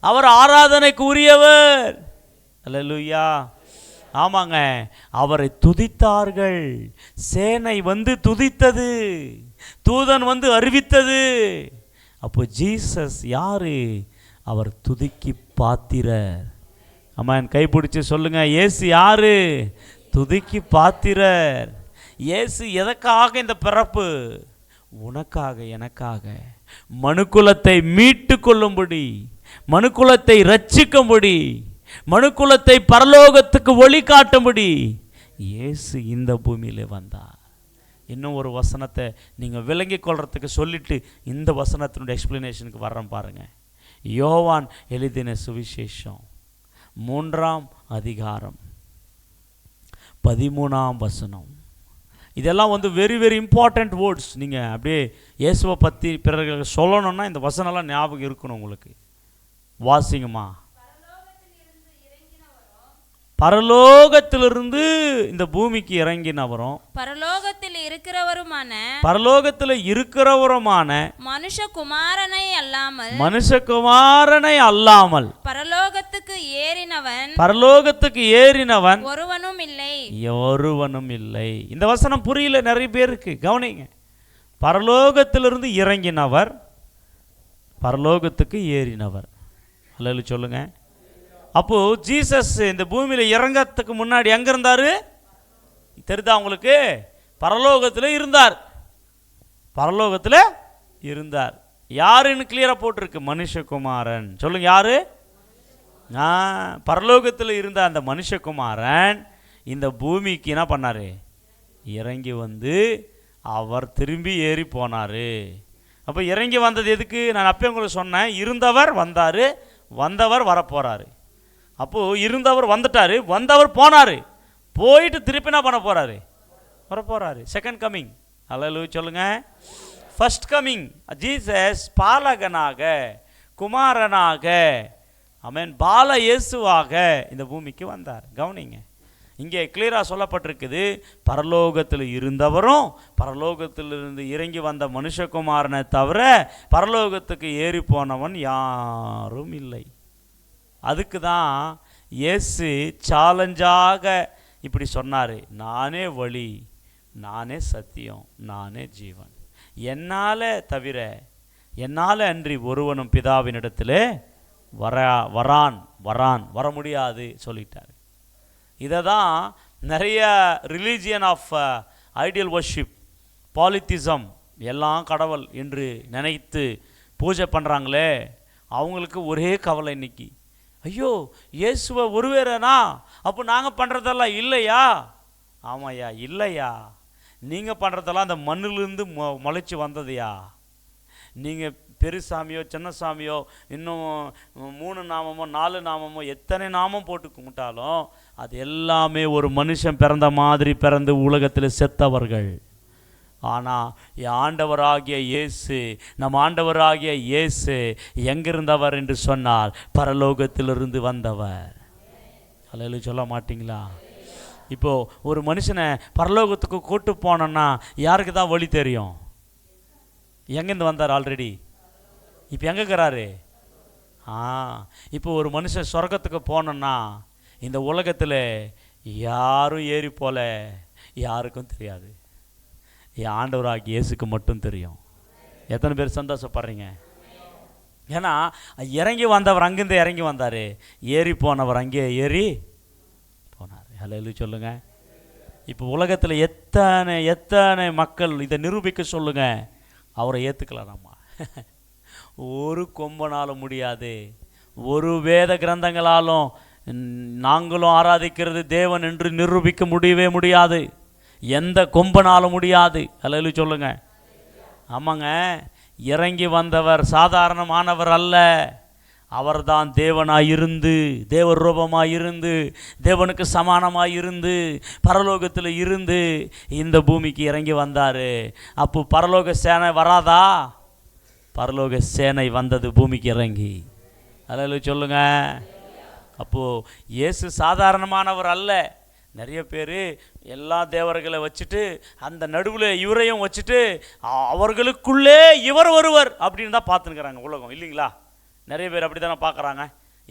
அவர் ஆராதனைக்கு உரியவர். அல்லேலூயா. ஆமாங்க, அவரை துதித்தார்கள். சேனை வந்து துதித்தது, தூதன் வந்து அறிவித்தது. அப்போ ஜீசஸ் யாரு? அவர் துதிக்கு பாத்திரர். ஆமாம், கைப்பிடிச்சு சொல்லுங்க, இயேசு யாரு? துதிக்கு பாத்திரர். இயேசு எதற்காக இந்த பிறப்பு? உனக்காக, எனக்காக, மனுக்குலத்தை மீட்டு கொள்ளும்படி, மனுக்குலத்தை ரட்சிக்கும்படி, மனுக்குலத்தை பரலோகத்துக்கு ஒளி காட்டும்படி இயேசு இந்த பூமியிலே வந்தார். இன்னும் ஒரு வசனத்தை நீங்கள் விளங்கி கொள்றதுக்கு சொல்லிட்டு இந்த வசனத்தினுடைய எக்ஸ்பிளனேஷனுக்கு வர்றேன் பாருங்க. யோவான் எழுதின சுவிசேஷம் 3ஆம் அதிகாரம் 13ஆம் வசனம். இதெல்லாம் வந்து வெரி வெரி இம்பார்ட்டண்ட் வேர்ட்ஸ். நீங்கள் அப்படியே இயேசுவை பற்றி பிறகு சொல்லணும்னா இந்த வசனம்லாம் ஞாபகம் இருக்கணும் உங்களுக்கு. வாசிங்கம்மா. பரலோகத்திலிருந்து இந்த பூமிக்கு இறங்கினவரும் பரலோகத்தில் இருக்கிறவருமான மனுஷகுமாரனை அல்லாமல் பரலோகத்துக்கு ஏறினவன் ஒருவனும் இல்லை. இந்த வசனம் புரியல நிறைய பேருக்கு. கவனிங்க, பரலோகத்திலிருந்து இறங்கினவர், பரலோகத்துக்கு ஏறினவர். அல்லேலூயா சொல்லுங்க. அப்போ ஜீசஸ் இந்த பூமியில் இறங்கறதுக்கு முன்னாடி எங்க இருந்தாரு தெரியுதா உங்களுக்கு? பரலோகத்தில் இருந்தார். யாருன்னு கிளியரா போட்டிருக்கு? மனுஷகுமாரன். சொல்லுங்க, யாரு? பரலோகத்தில் இருந்த அந்த மனுஷகுமாரன் இந்த பூமிக்கு என்ன பண்ணாரு? இறங்கி வந்து அவர் திரும்பி ஏறி போனாரு. அப்போ இறங்கி வந்தது எதுக்கு? நான் அப்பயே உங்களுக்கு சொன்னேன், இருந்தவர் வந்தாரு, வந்தவர் வரப்போறாரு. அப்போது இருந்தவர் வந்துட்டார், வந்தவர் போனார், போயிட்டு திருப்பி என்ன பண்ண போகிறாரு? வரப்போகிறாரு. Second coming. அல்லேலூயா சொல்லுங்க. ஃபர்ஸ்ட் கம்மிங் ஜீசஸ் பாலகனாக, குமாரனாக, ஆமென், பால இயேசுவாக இந்த பூமிக்கு வந்தார். கவனிங்க, இங்கே கிளியராக சொல்லப்பட்டிருக்குது, பரலோகத்தில் இருந்தவரும் பரலோகத்திலிருந்து இறங்கி வந்த மனுஷகுமாரனை தவிர பரலோகத்துக்கு ஏறி போனவன் யாரும் இல்லை. அதுக்கு தான் இயேசு சேலஞ்சாக இப்படி சொன்னார், நானே வழி, நானே சத்தியம், நானே ஜீவன், என்னால் அன்றி ஒருவனும் பிதாவினிடத்தில் வர முடியாது சொல்லிட்டார். இதை தான் நிறைய religion of ideal worship, polytheism, எல்லாம் கடவுள் என்று நினைத்து பூஜை பண்ணுறாங்களே, அவங்களுக்கு ஒரே கவலை இன்னைக்கு, ஐயோ இயேசுவை ஒருவேறனா, அப்போ நாங்கள் பண்ணுறதெல்லாம் இல்லையா? ஆமாய்யா, இல்லையா. நீங்கள் பண்ணுறதெல்லாம் அந்த மண்ணிலிருந்து முளைச்சி வந்ததையா? நீங்கள் பெருசாமியோ சின்னசாமியோ இன்னும் 3 நாமமோ 4 நாமமோ எத்தனை நாமம் போட்டு கும்பிட்டாலும் அது எல்லாமே ஒரு மனுஷன் பிறந்த மாதிரி பிறந்து உலகத்தில் செத்தவர்கள். ஆனால் என் ஆண்டவராகிய இயேசு, நம் ஆண்டவராகிய இயேசு எங்கிருந்தவர் என்று சொன்னால் பரலோகத்திலிருந்து வந்தவர். அல்லேலூயா சொல்ல மாட்டிங்களா? இப்போது ஒரு மனுஷனை பரலோகத்துக்கு கூட்டு போனோன்னா யாருக்கு தான் வழி தெரியும்? எங்கேருந்து வந்தார்? ஆல்ரெடி இப்போ எங்கே இருக்கிறாரு? இப்போ ஒரு மனுஷன் சொர்க்கத்துக்கு போனோன்னா இந்த உலகத்தில் யாரும் ஏறி போல யாருக்கும் தெரியாது. என் ஆண்டவராகிய இயேசுக்கு மட்டும் தெரியும். எத்தனை பேர் சந்தோஷப்படுறீங்க? ஏன்னா இறங்கி வந்தவர் அங்கேருந்து இறங்கி வந்தார், ஏறி போனவர் அங்கே ஏறி போனார். அல்லேலூயா சொல்லுங்கள். இப்போ உலகத்தில் எத்தனை எத்தனை மக்கள் இதை நிரூபிக்க சொல்லுங்கள், அவரை ஏற்றுக்கலாம். நம்ம ஒரு கொம்பனாலும் முடியாது, ஒரு வேத கிரந்தங்களாலும் நாங்களும் ஆராதிக்கிறது தேவன் என்று நிரூபிக்க முடியவே முடியாது. எந்த கொம்பனாலும் முடியாது. அல்லேலூயா சொல்லுங்க. ஆமாங்க, இறங்கி வந்தவர் சாதாரணமானவர் அல்ல. அவர்தான் தேவனாயிருந்து, தேவ ரூபமாயிருந்து, தேவனுக்கு சமானமாயிருந்து, பரலோகத்தில் இருந்து இந்த பூமிக்கு இறங்கி வந்தார். அப்போ பரலோக சேனை வராதா? பரலோக சேனை வந்தது பூமிக்கு இறங்கி. அல்லேலூயா சொல்லுங்க. அப்போது இயேசு சாதாரணமானவர் அல்ல. நிறைய பேர் எல்லா தேவர்களை வச்சுட்டு அந்த நடுவில் இவரையும் வச்சுட்டு அவர்களுக்குள்ளே இவர் ஒருவர் அப்படின்னு தான் பார்த்துருக்குறாங்க உலகம், இல்லைங்களா? நிறைய பேர் அப்படி தானே பார்க்குறாங்க.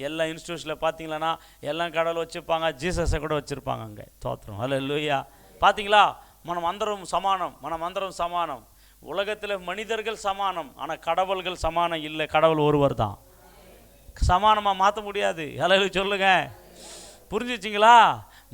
எல்லா இன்ஸ்டியூஷனில் பார்த்தீங்களன்னா எல்லாம் கடவுள் வச்சுருப்பாங்க, ஜீசஸை கூட வச்சுருப்பாங்க அங்கே. தோத்திரம். அல்லேலூயா. பார்த்தீங்களா? மனம் அந்தரம் சமானம், மனம் அந்தரம் சமானம். உலகத்தில் மனிதர்கள் சமானம், ஆனால் கடவுள்கள் சமானம் இல்லை. கடவுள் ஒருவர் தான், சமானமாக மாற்ற முடியாது. அல்லேலூயா சொல்லுங்க. புரிஞ்சிச்சிங்களா?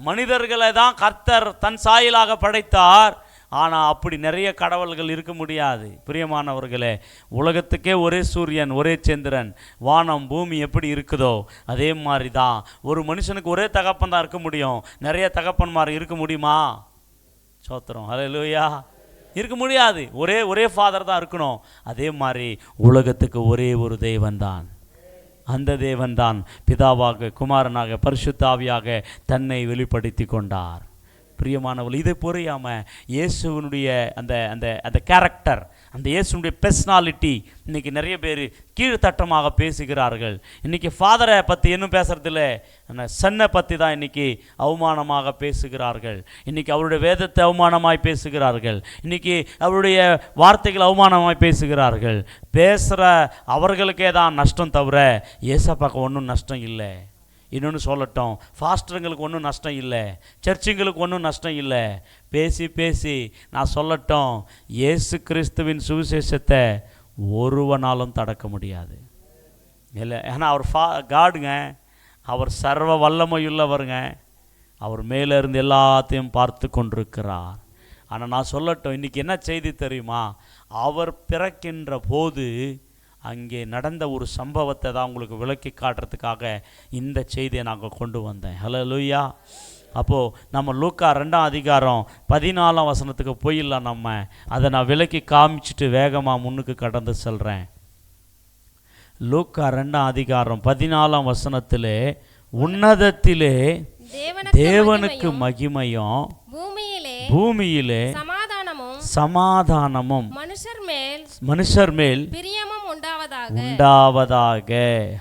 மனிதர்களை தான் கர்த்தர் தன் சாயலாக படைத்தார், ஆனால் அப்படி நிறைய கடவுள்கள் இருக்க முடியாது. பிரியமானவர்களே, உலகத்துக்கே ஒரே சூரியன், ஒரே சந்திரன், வானம் பூமி எப்படி இருக்குதோ அதே மாதிரி தான் ஒரு மனுஷனுக்கு ஒரே தகப்பன் தான் இருக்க முடியும். நிறைய தகப்பன்மார் இருக்க முடியுமா? சோத்திரம். அல்லேலூயா. இருக்க முடியாது. ஒரே ஃபாதர் தான் இருக்கணும். அதே மாதிரி உலகத்துக்கு ஒரே ஒரு தேவன் தான். அந்த தேவன்தான் பிதாவாக, குமாரனாக, பரிசுத்த ஆவியாக தன்னை வெளிப்படுத்தி கொண்டார். பிரியமானவர்கள், இதை புரியாமல் இயேசுனுடைய அந்த அந்த அந்த கேரக்டர், அந்த இயேசுனுடைய பர்சனாலிட்டி இன்றைக்கி நிறைய பேர் கீழ்த்தட்டமாக பேசுகிறார்கள். இன்றைக்கி ஃபாதரை பற்றி இன்னும் பேசுகிறதில்ல, சன்னை பற்றி தான் இன்றைக்கி அவமானமாக பேசுகிறார்கள். இன்றைக்கி அவருடைய வேதத்தை அவமானமாய் பேசுகிறார்கள். இன்றைக்கி அவருடைய வார்த்தைகள் அவமானமாய் பேசுகிறார்கள். பேசுகிற அவர்களுக்கே தான் நஷ்டம் தவிர ஏசப்பாக்கு ஒன்றும் நஷ்டம் இல்லை. இன்னொன்று சொல்லட்டும், ஃபாஸ்டருங்களுக்கு ஒன்றும் நஷ்டம் இல்லை, சர்ச்சுங்களுக்கு ஒன்றும் நஷ்டம் இல்லை. பேசி பேசி நான் சொல்லட்டும், இயேசு கிறிஸ்துவின் சுவிசேஷத்தை ஒருவனாலும் தடுக்க முடியாது. இல்லை, ஏன்னா அவர் காடுங்க, அவர் சர்வ வல்லமையுள்ளவருங்க. அவர் மேலே இருந்து எல்லாத்தையும் பார்த்து கொண்டிருக்கிறார். ஆனால் நான் சொல்லட்டும், இன்றைக்கி என்ன செய்தி தெரியுமா? அவர் பிறக்கின்ற போது அங்கே நடந்த ஒரு சம்பவத்தை தான் உங்களுக்கு விளக்கி காட்டுறதுக்காக இந்த செய்தியை நாங்கள் கொண்டு வந்தேன். ஹல்லேலூயா. அப்போது நம்ம லூக்கா 2ஆம் அதிகாரம் 14ஆம் வசனத்துக்கு போயிடலாம். நம்ம அதை நான் விளக்கி காமிச்சிட்டு வேகமாக முன்னுக்கு கடந்து செல்கிறேன். லூக்கா 2ஆம் அதிகாரம் 14ஆம் வசனத்திலே, உன்னதத்திலே தேவனுக்கு மகிமையும் பூமியிலே சமாதானமும் மனுஷர் மேல் உண்டாவதாக.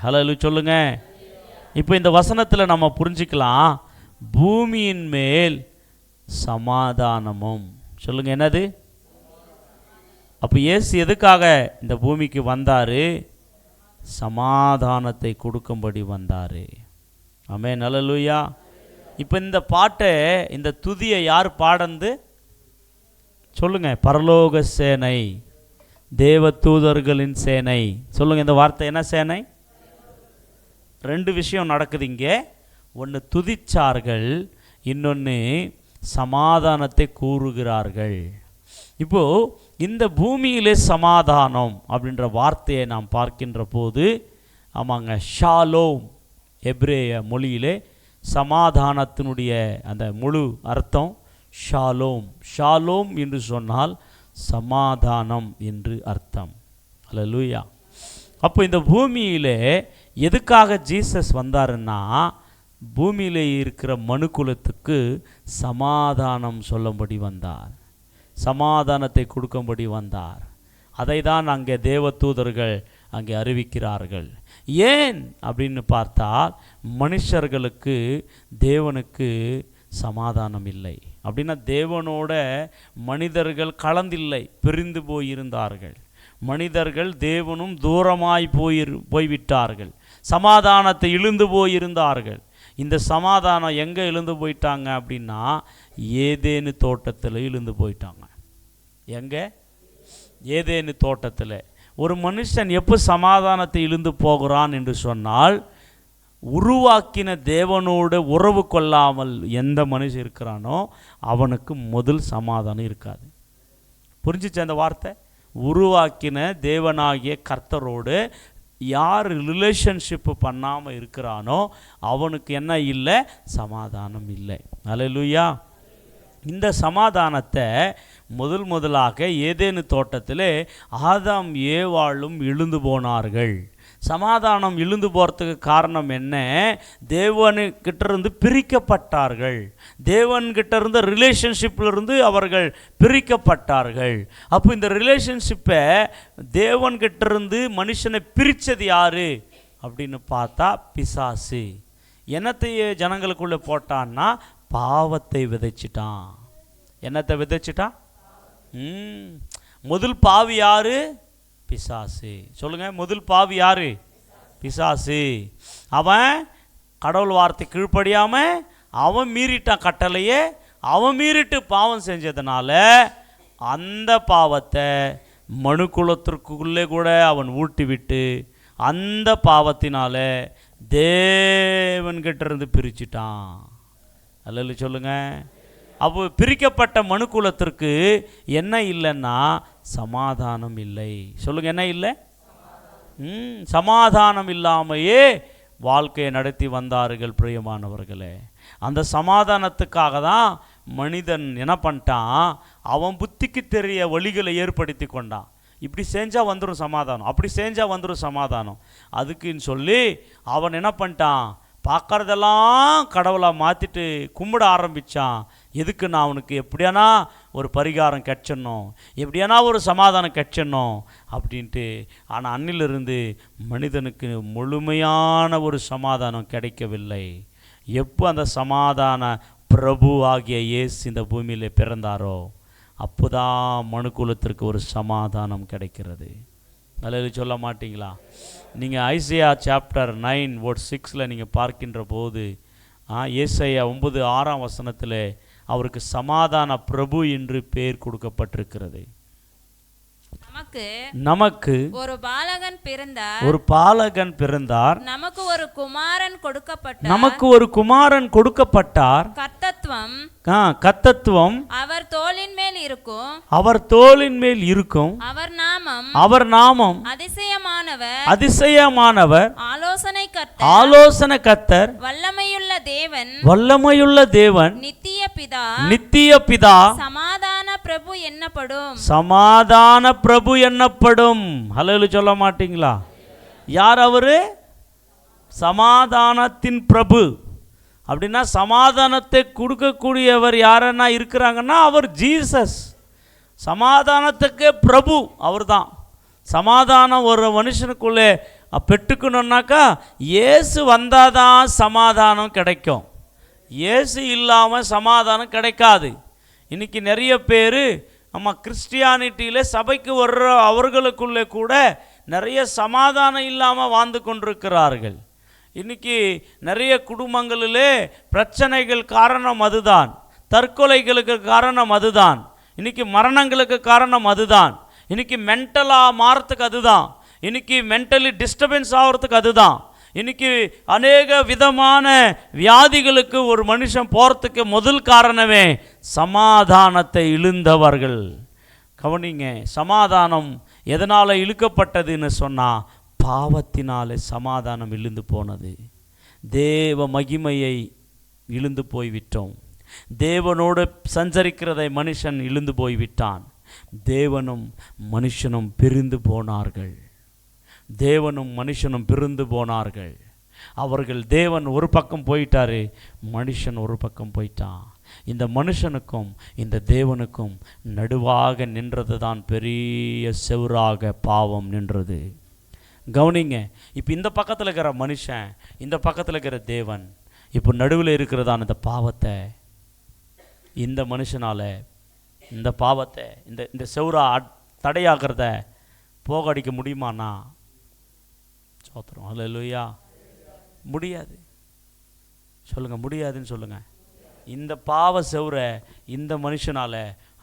ஹல்லேலூயா சொல்லுங்க. இப்போ இந்த வசனத்தில் நம்ம புரிஞ்சுக்கலாம், பூமியின் மேல் சமாதானமும். சொல்லுங்க, என்னது? அப்போ இயேசு எதுக்காக இந்த பூமிக்கு வந்தார்? சமாதானத்தை கொடுக்கும்படி வந்தார். ஆமென். ஹல்லேலூயா. இப்போ இந்த பாட்டை, இந்த துதியை யார் பாடந்து? சொல்லுங்க. பரலோக சேனை, தேவ தூதர்களின் சேனை. சொல்லுங்க, இந்த வார்த்தை என்ன சேனை? 2 விஷயம் நடக்குது இங்கே. ஒன்று துதிச்சார்கள், இன்னொன்று சமாதானத்தை கூறுகிறார்கள். இப்போது இந்த பூமியிலே சமாதானம் அப்படின்ற வார்த்தையை நாம் பார்க்கின்ற போது, ஆமாங்க, ஷாலோம், எபிரேய மொழியிலே சமாதானத்தினுடைய அந்த முழு அர்த்தம் ஷாலோம். ஷாலோம் என்று சொன்னால் சமாதானம் என்று அர்த்தம். அல்லேலூயா. அப்போ இந்த பூமியிலே எதுக்காக ஜீசஸ் வந்தாருன்னா, பூமியிலே இருக்கிற மனுக்குலத்துக்கு சமாதானம் சொல்லும்படி வந்தார், சமாதானத்தை கொடுக்கும்படி வந்தார். அதை தான் அங்கே தேவதூதர்கள் அங்கே அறிவிக்கிறார்கள். ஏன் அப்படின்னு பார்த்தால், மனுஷர்களுக்கு தேவனுக்கு சமாதானம் இல்லை. அப்படின்னா தேவனோட மனிதர்கள் கலந்தில்லை, பிரிந்து போயிருந்தார்கள். மனிதர்கள் தேவனும் தூரமாய் போய்விட்டார்கள். சமாதானத்தை இழந்து போயிருந்தார்கள். இந்த சமாதானம் எங்கே இழந்து போயிட்டாங்க அப்படின்னா, ஏதேனு தோட்டத்தில் இழந்து போயிட்டாங்க. எங்கே? ஏதேனு தோட்டத்தில். ஒரு மனுஷன் எப்போ சமாதானத்தை இழந்து போகிறான் என்று சொன்னால், உருவாக்கின தேவனோடு உறவு கொள்ளாமல் எந்த மனுஷன் இருக்கிறானோ அவனுக்கு முதல் சமாதானம் இருக்காது. புரிஞ்சிச்சு அந்த வார்த்தை? உருவாக்கின தேவனாகிய கர்த்தரோடு யார் ரிலேஷன்ஷிப்பு பண்ணாமல் இருக்கிறானோ அவனுக்கு என்ன இல்லை? சமாதானம் இல்லை. அல்லேலூயா. இந்த சமாதானத்தை முதலாக ஏதேனு தோட்டத்திலே ஆதாம் ஏவாளும் இழுந்து போனார்கள். சமாதானம் இழுந்து போகிறதுக்கு காரணம் என்ன? தேவன்கிட்டேருந்து பிரிக்கப்பட்டார்கள். தேவன்கிட்டேருந்து ரிலேஷன்ஷிப்பிலிருந்து அவர்கள் பிரிக்கப்பட்டார்கள். அப்போ இந்த ரிலேஷன்ஷிப்பை தேவன்கிட்டேருந்து மனுஷனை பிரித்தது யார் அப்படின்னு பார்த்தா பிசாசு. என்னத்தையே ஜனங்களுக்குள்ளே போட்டான்னா பாவத்தை விதைச்சிட்டான். என்னத்தை விதைச்சிட்டான்? முதல் பாவி யாரு? பிசாசு. சொல்லுங்க, முதல் பாவி யாரு? பிசாசு. அவன் கடவுள் வார்த்தை கீழ்ப்படியாம அவன் மீறிட்டான் கட்டளையே. அவன் மீறிட்டு பாவம் செஞ்சதுனால அந்த பாவத்தை மனுக்குலத்திற்குள்ளே கூட அவன் ஊட்டி விட்டு அந்த பாவத்தினால தேவன்கிட்ட இருந்து பிரிச்சிட்டான். அல்ல சொல்லுங்க. அப்போ பிரிக்கப்பட்ட மனுக்குலத்திற்கு என்ன இல்லைன்னா சமாதானம் இல்லை. சொல்லுங்க, என்ன இல்லை? சமாதானம் இல்லாமையே வாழ்க்கையை நடத்தி வந்தார்கள் பிரியமானவர்களே. அந்த சமாதானத்துக்காக தான் மனிதன் என்ன பண்ணிட்டான்? அவன் புத்திக்கு தெரிய வழிகளை ஏற்படுத்தி கொண்டான். இப்படி செஞ்சால் வந்துடும் சமாதானம், அப்படி செஞ்சால் வந்துடும் சமாதானம். அதுக்குன்னு சொல்லி அவன் என்ன பண்ணிட்டான்? பார்க்குறதெல்லாம் கடவுளாக மாற்றிட்டு கும்பிட ஆரம்பித்தான். எதுக்கு? நான் அவனுக்கு எப்படியானா ஒரு பரிகாரம் கிடைச்சிடணும், எப்படியானா ஒரு சமாதானம் கிடைச்சிடணும் அப்படின்ட்டு. ஆனால் அன்னிலிருந்து மனிதனுக்கு முழுமையான ஒரு சமாதானம் கிடைக்கவில்லை. எப்போ அந்த சமாதான பிரபு ஆகிய இயேசு இந்த பூமியில் பிறந்தாரோ அப்போதான் மனுக்குலத்திற்கு ஒரு சமாதானம் கிடைக்கிறது. நல்லது சொல்ல மாட்டிங்களா? நீங்கள் ஐசையா சாப்டர் 9:6 நீங்கள் பார்க்கின்ற போது ஏசாயா 9:6 அவருக்கு சமாதான பிரபு என்று பெயர் கொடுக்கப்பட்டிருக்கிறது. நமக்கு ஒரு பாலகன் பிறந்தார், ஒரு பாலகன் பிறந்தார், நமக்கு ஒரு குமாரன் கொடுக்கப்பட்டார், நமக்கு ஒரு குமாரன் கொடுக்கப்பட்டார். கர்த்தத்துவம் கர்த்தத்துவம் அவர் தோளின் மேல் இருக்கும், அவர் தோளின் மேல் இருக்கும். அவர் நாமம் அதிசயமானவர், அதிசயமானவர், ஆலோசனை கர்த்தர், ஆலோசனை கர்த்தர், வல்லமையுள்ள தேவன், வல்லமையுள்ள தேவன், நித்திய பிதா, நித்திய பிதா, சமாதான பிரபு என்னப்படும், சமாதான பிரபு என்னப்படும். ஹல்லேலூயா சொல்ல மாட்டீங்களா? யார் அவரு? சமாதானத்தின் பிரபு. அப்படின்னா சமாதானத்தை கொடுக்கக்கூடியவர் யாரன்னா இருக்கிறாங்கன்னா அவர் ஜீசஸ். சமாதானத்துக்கே பிரபு அவர் தான். சமாதானம் ஒரு மனுஷனுக்குள்ளே பெற்றுக்கணுன்னாக்கா இயேசு வந்தால் தான் சமாதானம் கிடைக்கும். இயேசு இல்லாமல் சமாதானம் கிடைக்காது. இன்றைக்கி நிறைய பேர் நம்ம கிறிஸ்டியானிட்டியில் சபைக்கு வர்ற அவர்களுக்குள்ளே கூட நிறைய சமாதானம் இல்லாமல் வாழ்ந்து கொண்டிருக்கிறார்கள். இன்றைக்கி நிறைய குடும்பங்களிலே பிரச்சனைகள் காரணம் அதுதான், தற்கொலைகளுக்கு காரணம் அதுதான், இன்றைக்கி மரணங்களுக்கு காரணம் அதுதான், இன்றைக்கி மென்டலாக மாறத்துக்கு அதுதான், இன்றைக்கி மென்டலி டிஸ்டர்பன்ஸ் ஆகிறதுக்கு அதுதான், இன்றைக்கி அநேக விதமான வியாதிகளுக்கு ஒரு மனுஷன் போகிறதுக்கு முதல் காரணமே சமாதானத்தை இழந்தவர்கள். கவனிங்க, சமாதானம் எதனால் இழுக்கப்பட்டதுன்னு சொன்னால் பாவத்தினாலே சமாதானம் இழுந்து போனது. தேவ மகிமையை இழுந்து போய்விட்டோம். தேவனோடு சஞ்சரிக்கிறதை மனுஷன் இழுந்து போய்விட்டான். தேவனும் மனுஷனும் பிரிந்து போனார்கள். தேவனும் மனுஷனும் பிரிந்து போனார்கள். அவர்கள் தேவன் ஒரு பக்கம் போயிட்டாரு, மனுஷன் ஒரு பக்கம் போயிட்டான். இந்த மனுஷனுக்கும் இந்த தேவனுக்கும் நடுவாக நின்றது தான் பெரிய செவுராக பாவம் நின்றது. கவனிங்க, இப்போ இந்த பக்கத்தில் இருக்கிற மனுஷன், இந்த பக்கத்தில் இருக்கிற தேவன், இப்போ நடுவில் இருக்கிறதான இந்த பாவத்தை, இந்த மனுஷனால் இந்த பாவத்தை, இந்த செவுரா தடையாகிறத போகடிக்க முடியுமாண்ணா? சோத்திரம். அல்லேலூயா. முடியாது. சொல்லுங்கள், முடியாதுன்னு சொல்லுங்கள். இந்த பாவ செவுரை இந்த மனுஷனால்,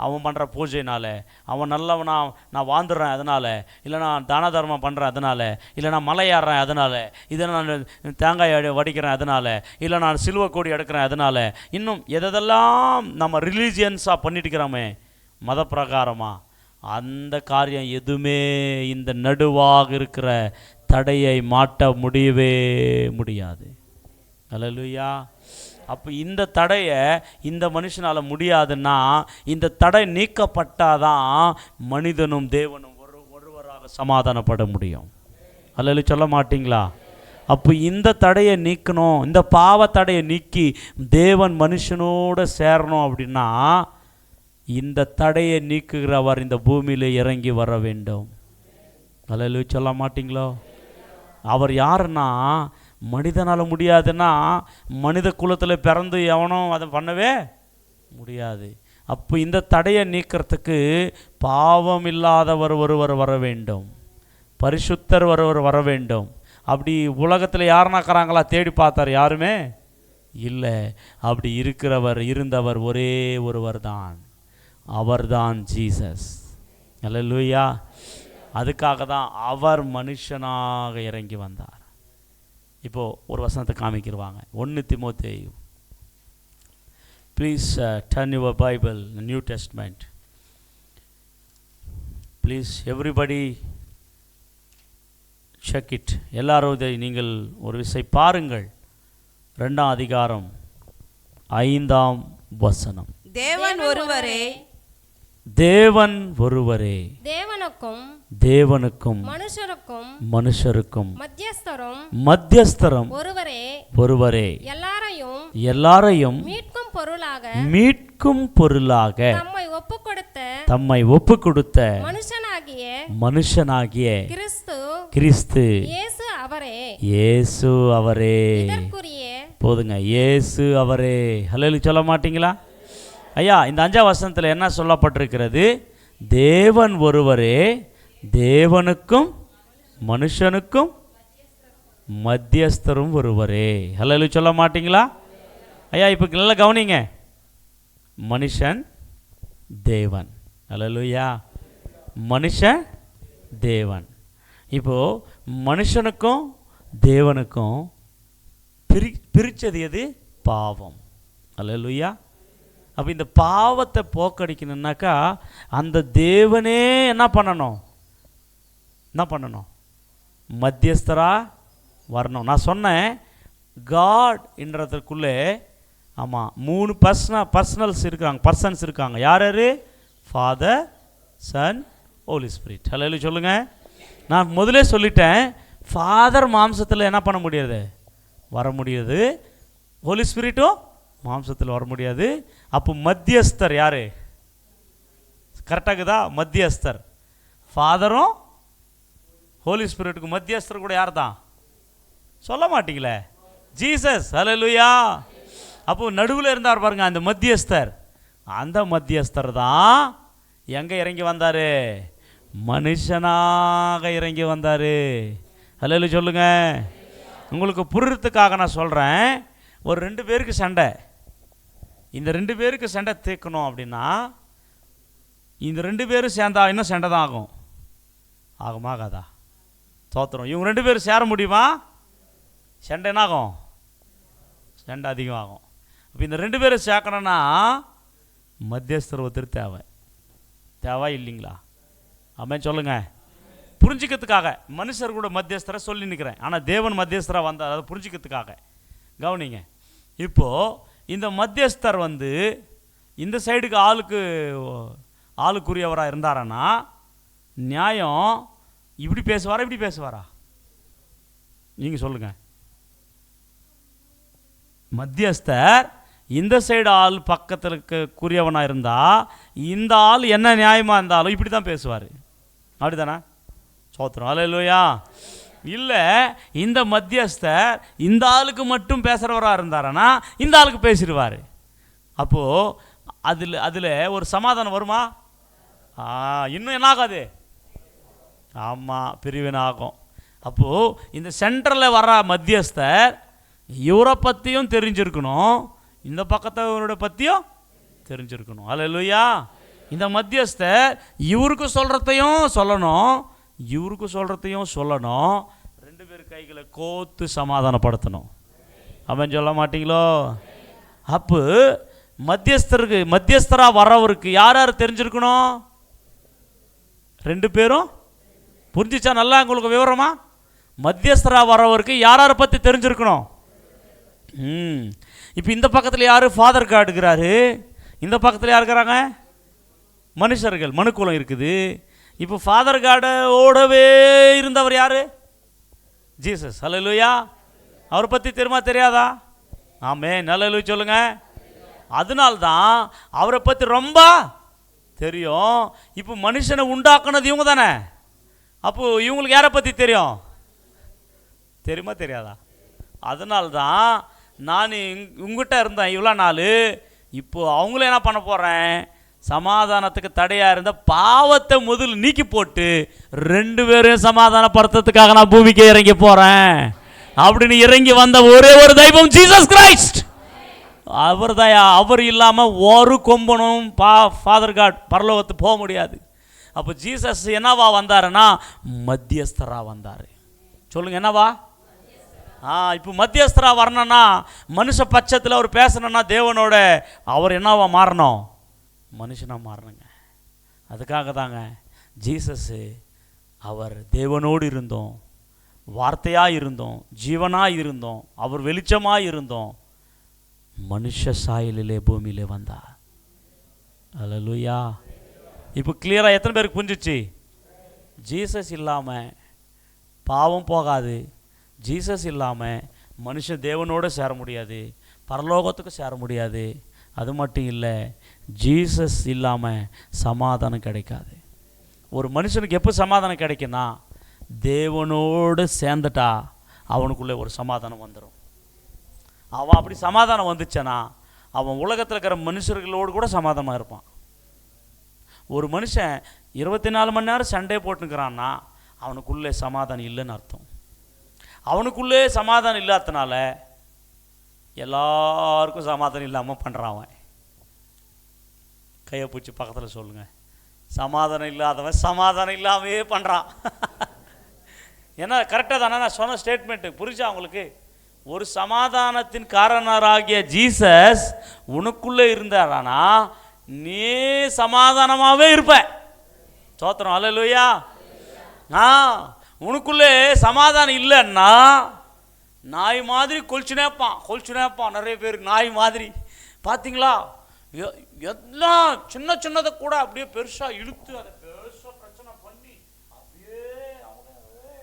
அவன் பண்ணுற பூஜைனால், அவன் நல்லவனா நான் வாழ்ந்துடுறேன் அதனால், இல்லை நான் தான தர்மம் பண்ணுறேன் அதனால், இல்லை நான் மலை ஏறுறேன் அதனால், இதை நான் தேங்காய் வடிக்கிறேன் அதனால், இல்லை நான் சிலுவை கோடி எடுக்கிறேன் அதனால், இன்னும் எதெல்லாம் நம்ம ரிலீஜியன்ஸாக பண்ணிட்டு இருக்கிறோமே மத பிரகாரமாக, அந்த காரியம் எதுவுமே இந்த நடுவாக இருக்கிற தடையை மாட்ட முடியவே முடியாது. அல்லேலூயா. அப்போ இந்த தடையை இந்த மனுஷனால் முடியாதுன்னா, இந்த தடை நீக்கப்பட்டாதான் மனிதனும் தேவனும் ஒருவராக சமாதானப்பட முடியும். அல்லேலூயா. சொல்ல மாட்டிங்களா? அப்போ இந்த தடையை நீக்கணும், இந்த பாவ தடையை நீக்கி தேவன் மனுஷனோடு சேரணும் அப்படின்னா, இந்த தடையை நீக்குகிறவர் இந்த பூமியில் இறங்கி வர வேண்டும். அல்லேலூயா. சொல்ல மாட்டிங்களோ? அவர் யாருன்னா, மனிதனால் முடியாதுன்னா மனித குலத்தில் பிறந்து எவனும் அதை பண்ணவே முடியாது. அப்போ இந்த தடையை நீக்கிறதுக்கு பாவம் இல்லாதவர் ஒருவர் வர வேண்டும், பரிசுத்தர் ஒருவர் வர வேண்டும். அப்படி உலகத்தில் யாருனாக்கிறாங்களா தேடி பார்த்தார்? யாருமே இல்லை. அப்படி இருந்தவர் ஒரே ஒருவர் தான், அவர்தான் ஜீசஸ். அல்லேலூயா. அதுக்காக தான் அவர் மனுஷனாக இறங்கி வந்தார். இப்போது ஒரு வசனத்தை காமிக்கிடுவாங்க. 1 தீமோத்தேயு. Please turn your Bible, new testament. Please everybody check it. எல்லாரும் இதை நீங்கள் ஒரு விசை பாருங்கள். 2ஆம் அதிகாரம் 5ஆம் வசனம். தேவன் ஒருவரே, தேவன் ஒருவரே, தேவனுக்கும் மனுஷருக்கும் மத்தியஸ்தரும் ஒருவரே, எல்லாரையும் மீட்கும் பொருளாக தம்மை ஒப்புக்கொடுத்த மனுஷனாகிய கிறிஸ்து இயேசு அவரே. போதுங்க, இயேசு அவரே. ஹல்லேலூயா. சொல்ல மாட்டீங்களா? ஐயா, இந்த 5ஆம் வசனத்தில் என்ன சொல்லப்பட்டிருக்கிறது? தேவன் ஒருவரே, தேவனுக்கும் மனுஷனுக்கும் மத்தியஸ்தரும் ஒருவரே. ஹல்லேலூயா. சொல்ல மாட்டீங்களா? ஐயா, இப்போ நல்லா கவனிங்க. மனுஷன், தேவன். ஹல்லேலூயா. மனுஷன், தேவன். இப்போது மனுஷனுக்கும் தேவனுக்கும் பிரித்தது எது? பாவம். ஹல்லேலூயா. அப்போ இந்த பாவத்தை போக்கடிக்கணுன்னாக்கா அந்த தேவனே என்ன பண்ணணும்? மத்தியஸ்தரா வரணும். நான் சொன்னேன், காட் என்றதுக்குள்ளே ஆமாம் 3 பர்சனல்ஸ் இருக்காங்க. யார்? Father, son, holy spirit. ஹல்லேலூயா. சொல்லுங்கள். நான் முதலே சொல்லிட்டேன், ஃபாதர் மாம்சத்தில் என்ன பண்ண முடியாது? வர முடியாது. ஹோலி ஸ்பிரிட்டும் மாம்சத்தில் வர முடியாது. அப்போ மத்தியஸ்தர் யார்? கரெக்டாகுதா? மத்தியஸ்தர் ஃபாதரும் ஹோலி ஸ்பிரிட்டுக்கு மத்தியஸ்தர் கூட யார் தான்? சொல்ல மாட்டீங்களே, ஜீசஸ். ஹல்லேலூயா. அப்போ நடுவில் இருந்தார் பாருங்க அந்த மத்தியஸ்தர். அந்த மத்தியஸ்தர் தான் எங்கே இறங்கி வந்தார்? மனுஷனாக இறங்கி வந்தார். ஹல்லேலூயா. சொல்லுங்க. உங்களுக்கு புரிறதுக்காக நான் சொல்கிறேன். ஒரு 2 பேருக்கு சண்டை, இந்த 2 பேருக்கு சண்டை தீர்க்கணும் அப்படின்னா இந்த 2 பேரும் சேர்ந்தா இன்னும் சண்டை தான் ஆகுமாகாதா? தோத்திரம். இவங்க 2 பேரும் சேர முடியுமா? சண்டை என்ன ஆகும்? சண்டை அதிகமாகும். அப்போ இந்த 2 பேரும் சேர்க்கணும்னா மத்தியஸ்தர் ஒருத்தர் தேவை இல்லைங்களா? ஆமென். சொல்லுங்கள். புரிஞ்சிக்கிறதுக்காக மனுஷர் கூட மத்தியஸ்தரை சொல்லி நிற்கிறேன், ஆனால் தேவன் மத்தியஸ்தராக வந்தார், அதை புரிஞ்சிக்கிறதுக்காக. கவனிங்க. இப்போது இந்த மத்தியஸ்தர் இந்த சைடுக்கு ஆளுக்குரியவராக இருந்தாரன்னா நியாயம் இப்படி பேசுவாரா இப்படி பேசுவாரா? நீங்கள் சொல்லுங்கள். மத்தியஸ்தர் இந்த சைடு ஆள் பக்கத்துக்குரியவனாக இருந்தால் இந்த ஆள் என்ன நியாயமாக இருந்தாலும் இப்படி தான் பேசுவார். அப்படி தானே? சோத்திரம். அல்லேலூயா. இல்லை, இந்த மத்தியஸ்தர் இந்த ஆளுக்கு மட்டும் பேசுகிறவராக இருந்தாரனா இந்த ஆளுக்கு பேசிடுவார். அப்போது அதில் ஒரு சமாதானம் வருமா? இன்னும் என்ன ஆகாது? ஆமாம், பிரிவினாகும். அப்போது இந்த சென்டரில் வர மத்தியஸ்தர் இவரை பற்றியும் தெரிஞ்சிருக்கணும், இந்த பக்கத்தவரோட பற்றியும் தெரிஞ்சிருக்கணும். அல்லேலூயா. இந்த மத்தியஸ்தர் இவருக்கு சொல்கிறதையும் சொல்லணும், இவருக்கு சொல்கிறதையும் சொல்லணும். 2 பேர் கைகளை கோத்து சமாதானப்படுத்தணும். அவன் சொல்ல மாட்டீங்களோ? அப்போ மத்தியஸ்தராக வரவருக்கு யார் யார் தெரிஞ்சிருக்கணும்? 2 பேரும். புரிஞ்சிச்சா நல்லா உங்களுக்கு விவரமா? மத்தியஸ்தராக வரவருக்கு யார் யாரை பற்றி தெரிஞ்சிருக்கணும்? இப்போ இந்த பக்கத்தில் யார்? ஃபாதர் காட் இருக்கிறாரு. இந்த பக்கத்தில் யார் இருக்கிறாங்க? மனுஷர்கள், மனுக்குலம் இருக்குது. இப்போ ஃபாதர் காடோடவே இருந்தவர் யார்? ஜீசஸ். அல்லேலூயா. அவரை பற்றி தெரியுமா தெரியாதா? ஆமென். அல்லேலூயா சொல்லுங்க. அதனால்தான் அவரை பற்றி ரொம்ப தெரியும். இப்போ மனுஷனை உண்டாக்குனது இவங்க தானே. அப்போது இவங்களுக்கு யாரை பற்றி தெரியும்? தெரியுமா தெரியாதா? அதனால்தான் நான் உங்ககிட்ட இருந்தேன் இவ்வளோ நாள். இப்போது அவங்கள என்ன பண்ண போகிறேன்? சமாதானத்துக்கு தடையாக இருந்த பாவத்தை முதல் நீக்கி போட்டு 2 பேரையும் சமாதானப்படுத்துறதுக்காக நான் பூமிக்கு இறங்கி போகிறேன் அப்படின்னு இறங்கி வந்த ஒரே ஒரு தெய்வம் ஜீசஸ் கிரைஸ்ட். அவர் தான். அவர் இல்லாமல் ஒரு கொம்பனும் ஃபாதர் காட் பரலோகத்துக்கு போக முடியாது. அப்போ ஜீசஸ் என்னவா வந்தாருன்னா மத்தியஸ்தராக வந்தார். சொல்லுங்க, என்னவா? இப்போ மத்தியஸ்தராக வரணும்னா மனுஷ பட்சத்தில் அவர் பேசணும்னா தேவனோட அவர் என்னவா மாறணும்? மனுஷனாக மாறணுங்க. அதுக்காக தாங்க ஜீசஸ்ஸு அவர் தேவனோடு இருந்தோம், வார்த்தையாக இருந்தோம், ஜீவனாக இருந்தோம், அவர் வெளிச்சமாக இருந்தோம், மனுஷ சாயலிலே பூமியிலே வந்தார். அல்லேலூயா. இப்போ கிளியராக எத்தனை பேருக்கு புரிஞ்சிச்சு? ஜீசஸ் இல்லாமல் பாவம் போகாது. ஜீசஸ் இல்லாமல் மனுஷன் தேவனோடு சேர முடியாது, பரலோகத்துக்கு சேர முடியாது. அது மட்டும் இல்லை, ஜீசஸ் இல்லாமல் சமாதானம் கிடைக்காது. ஒரு மனுஷனுக்கு எப்போ சமாதானம் கிடைக்குன்னா தேவனோடு சேர்ந்துட்டா அவனுக்குள்ளே ஒரு சமாதானம் வந்துடும். அவன் அப்படி சமாதானம் வந்துச்சனா அவன் உலகத்தில் இருக்கிற மனுஷர்களோடு கூட சமாதானமாக இருப்பான். ஒரு மனுஷன் 24 மணி நேரம் சண்டே போட்டுக்கிறான்னா அவனுக்குள்ளே சமாதானம் இல்லைன்னு அர்த்தம். அவனுக்குள்ளே சமாதானம் இல்லாதனால எல்லாருக்கும் சமாதானம் இல்லாமல் பண்ணுறான். அவன் கையை பிடிச்சி பக்கத்தில் சொல்லுங்கள், சமாதானம் இல்லாதவன் சமாதானம் இல்லாமையே பண்ணுறான். ஏன்னா கரெக்டாக தானே நான் சொன்ன ஸ்டேட்மெண்ட்டு? புரிஞ்சா அவங்களுக்கு? ஒரு சமாதானத்தின் காரணராகிய ஜீசஸ் உனக்குள்ளே இருந்தாரானா நீ சமாதானமாகவே இருப்ப. சோத்திரம். அல்லேலூயா. உனக்குள்ளே சமாதானம் இல்லைன்னா நாய் மாதிரி கொல்ச்சுனேப்பான். நிறைய பேர் நாய் மாதிரி பார்த்தீங்களா? எல்லாம் சின்னதை கூட அப்படியே பெருசாக இழுத்து அதை பெருசாக பிரச்சனை பண்ணி அப்படியே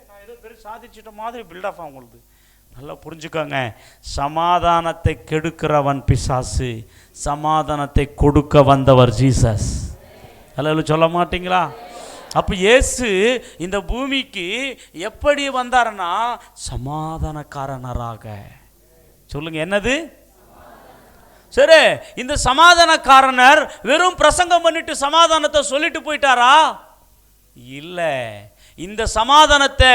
நான் ஏதோ பெருசு சாதிச்சிட்ட மாதிரி பில்டப் அவங்களுக்கு. நல்லா புரிஞ்சுக்கோங்க, சமாதானத்தை கெடுக்கிறவன் பிசாசு, சமாதானத்தை கொடுக்க வந்தவர் ஜீசஸ். அல்லேலூயா சொல்ல மாட்டீங்களா? அப்போ இயேசு இந்த பூமிக்கு எப்படி வந்தாருன்னா சமாதானக்காரனராக. சொல்லுங்க, என்னது? சரி, இந்த சமாதானக்காரனர் வெறும் பிரசங்கம் பண்ணிட்டு சமாதானத்தை சொல்லிட்டு போயிட்டாரா? இல்லை. இந்த சமாதானத்தை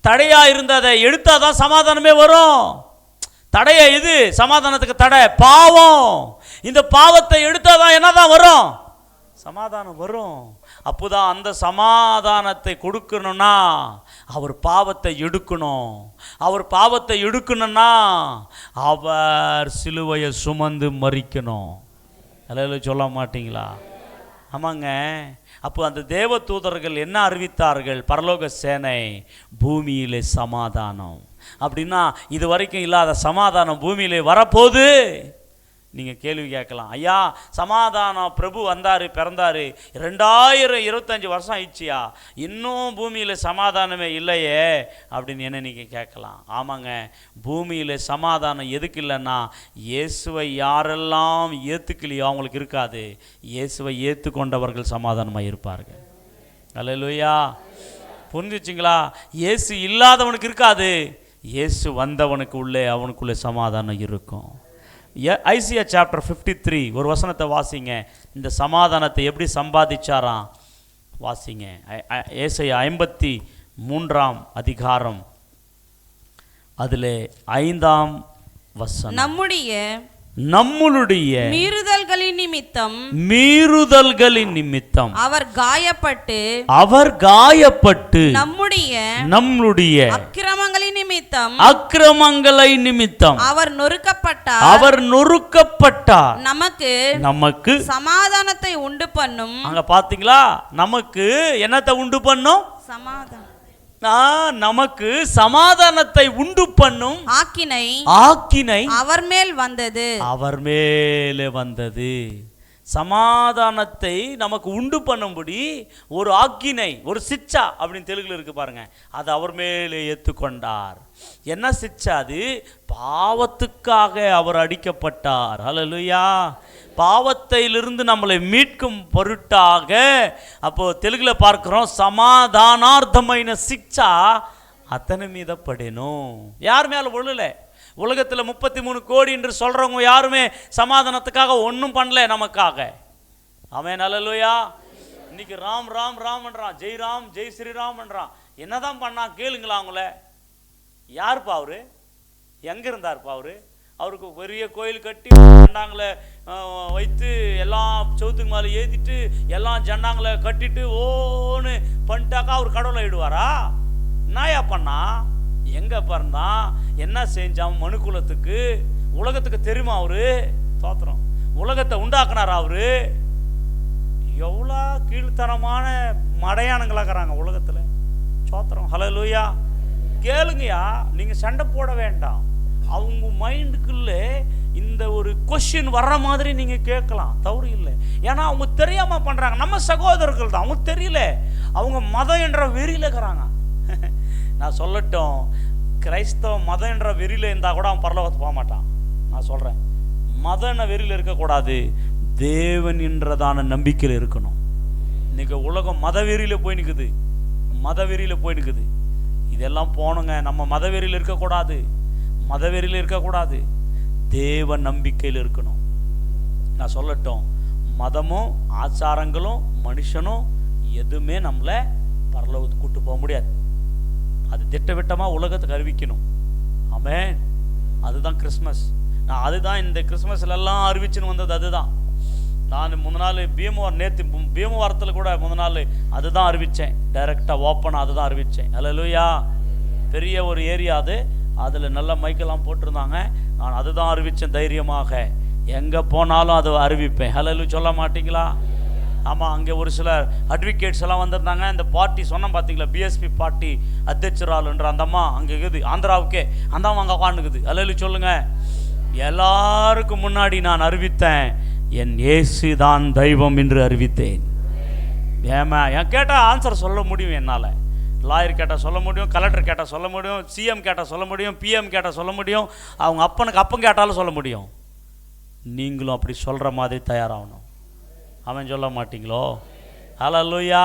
தடையா இருந்ததை எடுத்தாதான் சமாதானமே வரும். தடைய இது சமாதானத்துக்கு தடை பாவம். இந்த பாவத்தை எடுத்தாதான் என்னதான் வரும்? சமாதானம் வரும். அப்போதான் அந்த சமாதானத்தை கொடுக்கணும்னா அவர் பாவத்தை எடுக்கணும். அவர் பாவத்தை எடுக்கணும்னா அவர் சிலுவையை சுமந்து மரிக்கணும். அல்லேலூயா சொல்ல மாட்டீங்களா? ஆமாங்க. அப்போ அந்த தேவ தூதர்கள் என்ன அறிவித்தார்கள்? பரலோக சேனை, பூமியிலே சமாதானம். அப்படின்னா இது வரைக்கும் இல்லாத சமாதானம் பூமியிலே வரப்போகுது. நீங்கள் கேள்வி கேட்கலாம், ஐயா சமாதான பிரபு வந்தார் பிறந்தார் 2025 வருஷம் ஆயிடுச்சியா, இன்னும் பூமியில் சமாதானமே இல்லையே அப்படின்னு என்ன நீங்கள் கேட்கலாம். ஆமாங்க, பூமியில் சமாதானம் எதுக்கு இல்லைன்னா, இயேசுவை யாரெல்லாம் ஏற்றுக்கலையோ அவங்களுக்கு இருக்காது. இயேசுவை ஏற்றுக்கொண்டவர்கள் சமாதானமாக இருப்பார்கள். அல்லேலூயா. புரிஞ்சுச்சிங்களா? இயேசு இல்லாதவனுக்கு இருக்காது, இயேசு வந்தவனுக்கு உள்ளே அவனுக்குள்ளே சமாதானம் இருக்கும். ஐசியா சாப்டர் 53 ஒரு வசனத்தை வாசிங்க. இந்த சமாதானத்தை எப்படி சம்பாதிச்சாராம் வாசிங்க. ஏசாயா 53ஆம் அதிகாரம் அதில் 5ஆம் வசனம். நம்முடைய மீறுதல்களின் நிமித்தம் அவர் காயப்பட்டு நம்முடைய அக்கிரமங்களை நிமித்தம் அவர் நொறுக்கப்பட்டார். நமக்கு சமாதானத்தை உண்டு பண்ணும். அங்க பாத்தீங்களா, நமக்கு என்னத்தை உண்டு பண்ணும்? சமாதானம். நமக்கு சமாதானத்தை உண்டு பண்ணும் ஆக்கினை அவர் மேலே வந்தது. சமாதானத்தை நமக்கு உண்டு பண்ணும்படி ஒரு ஆக்கினை, ஒரு சிச்சா அப்படின்னு தெலுங்குல இருக்கு பாருங்க, அது அவர் மேலே ஏற்றுக்கொண்டார். என்ன சிச்சா அது? பாவத்துக்காக அவர் அடிக்கப்பட்டார். ஹல்லேலூயா. பாவத்திலிருந்து நம்மளை மீட்கும் பொருட்டாக. அப்போ தெலுங்குல பார்க்கிறோம், சமாதானார்த்தమైన శిక్ష అతని మీద పడెను. யார் மேல விழல. உலகத்தில் 33 கோடி என்று சொல்றவங்க யாருமே சமாதானத்துக்காக ஒன்றும் பண்ணல நமக்காக. ஆமென். அல்லேலூயா. இன்னைக்கு ராம் ராம் ராம்ன்றான், ஜெய் ராம் ஜெய் ஸ்ரீராம் என்றான். என்னதான் பண்ணா கேளுங்களா அவங்கள? யாருப்பா அவரு? எங்க இருந்தாருப்பா அவரு? அவருக்கு பெரிய கோயில் கட்டி ஜெண்டாங்களை வைத்து எல்லாம் சவுத்துக்கு மேலே ஏற்றிட்டு எல்லாம் ஜெண்டாங்களை கட்டிட்டு ஓன்னு பண்ணிட்டாக்கா அவர் கடவுளை ஆயிடுவாரா? நாயா பண்ணா? எங்க பிறந்தான்? என்ன செஞ்சான் மனுக்குலத்துக்கு? உலகத்துக்கு தெரியுமா அவரு? தோத்திரம். உலகத்தை உண்டாக்குனாரா அவரு? எவ்வளோ கீழ்த்தரமான மடையானுங்களாக்குறாங்க உலகத்துல. சோத்திரம். ஹல்லேலூயா. கேளுங்கயா, நீங்க சண்டை போட வேண்டாம். அவங்க மைண்டுக்குள்ள இந்த ஒரு கொஸ்டின் வர்ற மாதிரி நீங்க கேட்கலாம், தவறு இல்லை. ஏன்னா அவங்க தெரியாம பண்றாங்க. நம்ம சகோதரர்கள் தான், அவங்க தெரியல. அவங்க மதம் என்ற வெறியில இருக்கிறாங்க. நான் சொல்லட்டும், கிறிஸ்தவ மதம் என்ற வெறியில இருந்தா கூட அவன் பரலோகத்துக்கு போக மாட்டான். நான் சொல்றேன், மதம் என்ற வெறியில இருக்கக்கூடாது, தேவன் என்றதான நம்பிக்கையில் இருக்கணும். இன்னைக்கு உலகம் மத வெறியில போய் நிற்குது, மத வெறியில போய் நிற்குது. இதெல்லாம் போனுங்க. நம்ம மத வெறியில இருக்கக்கூடாது, மதவெறியில் இருக்கக்கூடாது, தேவ நம்பிக்கையில் இருக்கணும். நான் சொல்லட்டும், மதமும் ஆச்சாரங்களும் மனுஷனும் எதுவுமே நம்மளை பரலோகத்துக்கு கூட்டு போக முடியாது. அது திட்டவிட்டமாக உலகத்துக்கு அறிவிக்கணும். ஆமென். அதுதான் கிறிஸ்மஸ். நான் அதுதான் இந்த கிறிஸ்மஸ்ல எல்லாம் அறிவிச்சுன்னு வந்தது. அதுதான் நான் முத நாள் நேற்று பீமவரத்தில் கூட முத நாள் அதுதான் அறிவித்தேன். டைரெக்டாக ஓப்பனாக அதுதான் அறிவித்தேன். அல்லேலூயா. பெரிய ஒரு ஏரியா அது, அதில் நல்ல மைக்கெல்லாம் போட்டிருந்தாங்க. நான் அதுதான் அறிவித்தேன் தைரியமாக. எங்கே போனாலும் அதை அறிவிப்பேன். ஹல்லேலூயா. சொல்ல மாட்டிங்களா? ஆமாம். அங்கே ஒரு சில அட்வொகேட்ஸ் எல்லாம் வந்திருந்தாங்க. இந்த பார்ட்டி சொன்னோம் பார்த்தீங்களா, பிஎஸ்பி பார்ட்டி அத்தியட்சராலுன்ற அந்த அம்மா அங்கே இருக்குது, ஆந்திராவுக்கே. அந்த அம்மா அங்கே உட்காந்துக்குது. ஹல்லேலூயா சொல்லுங்க. எல்லாருக்கும் முன்னாடி நான் அறிவித்தேன், என் இயேசு தான் தெய்வம் என்று அறிவித்தேன். ஏமா என் கேட்டால் ஆன்சர் சொல்ல முடியும். என்னால் லாயர் கேட்டால் சொல்ல முடியும், கலெக்டர் கேட்டால் சொல்ல முடியும், சிஎம் கேட்டால் சொல்ல முடியும், பிஎம் கேட்டால் சொல்ல முடியும், அவங்க அப்பனுக்கு அப்பன் கேட்டாலும் சொல்ல முடியும். நீங்களும் அப்படி சொல்கிற மாதிரி தயாராகணும். அவன் சொல்ல மாட்டீங்களோ? ஹல்லேலூயா.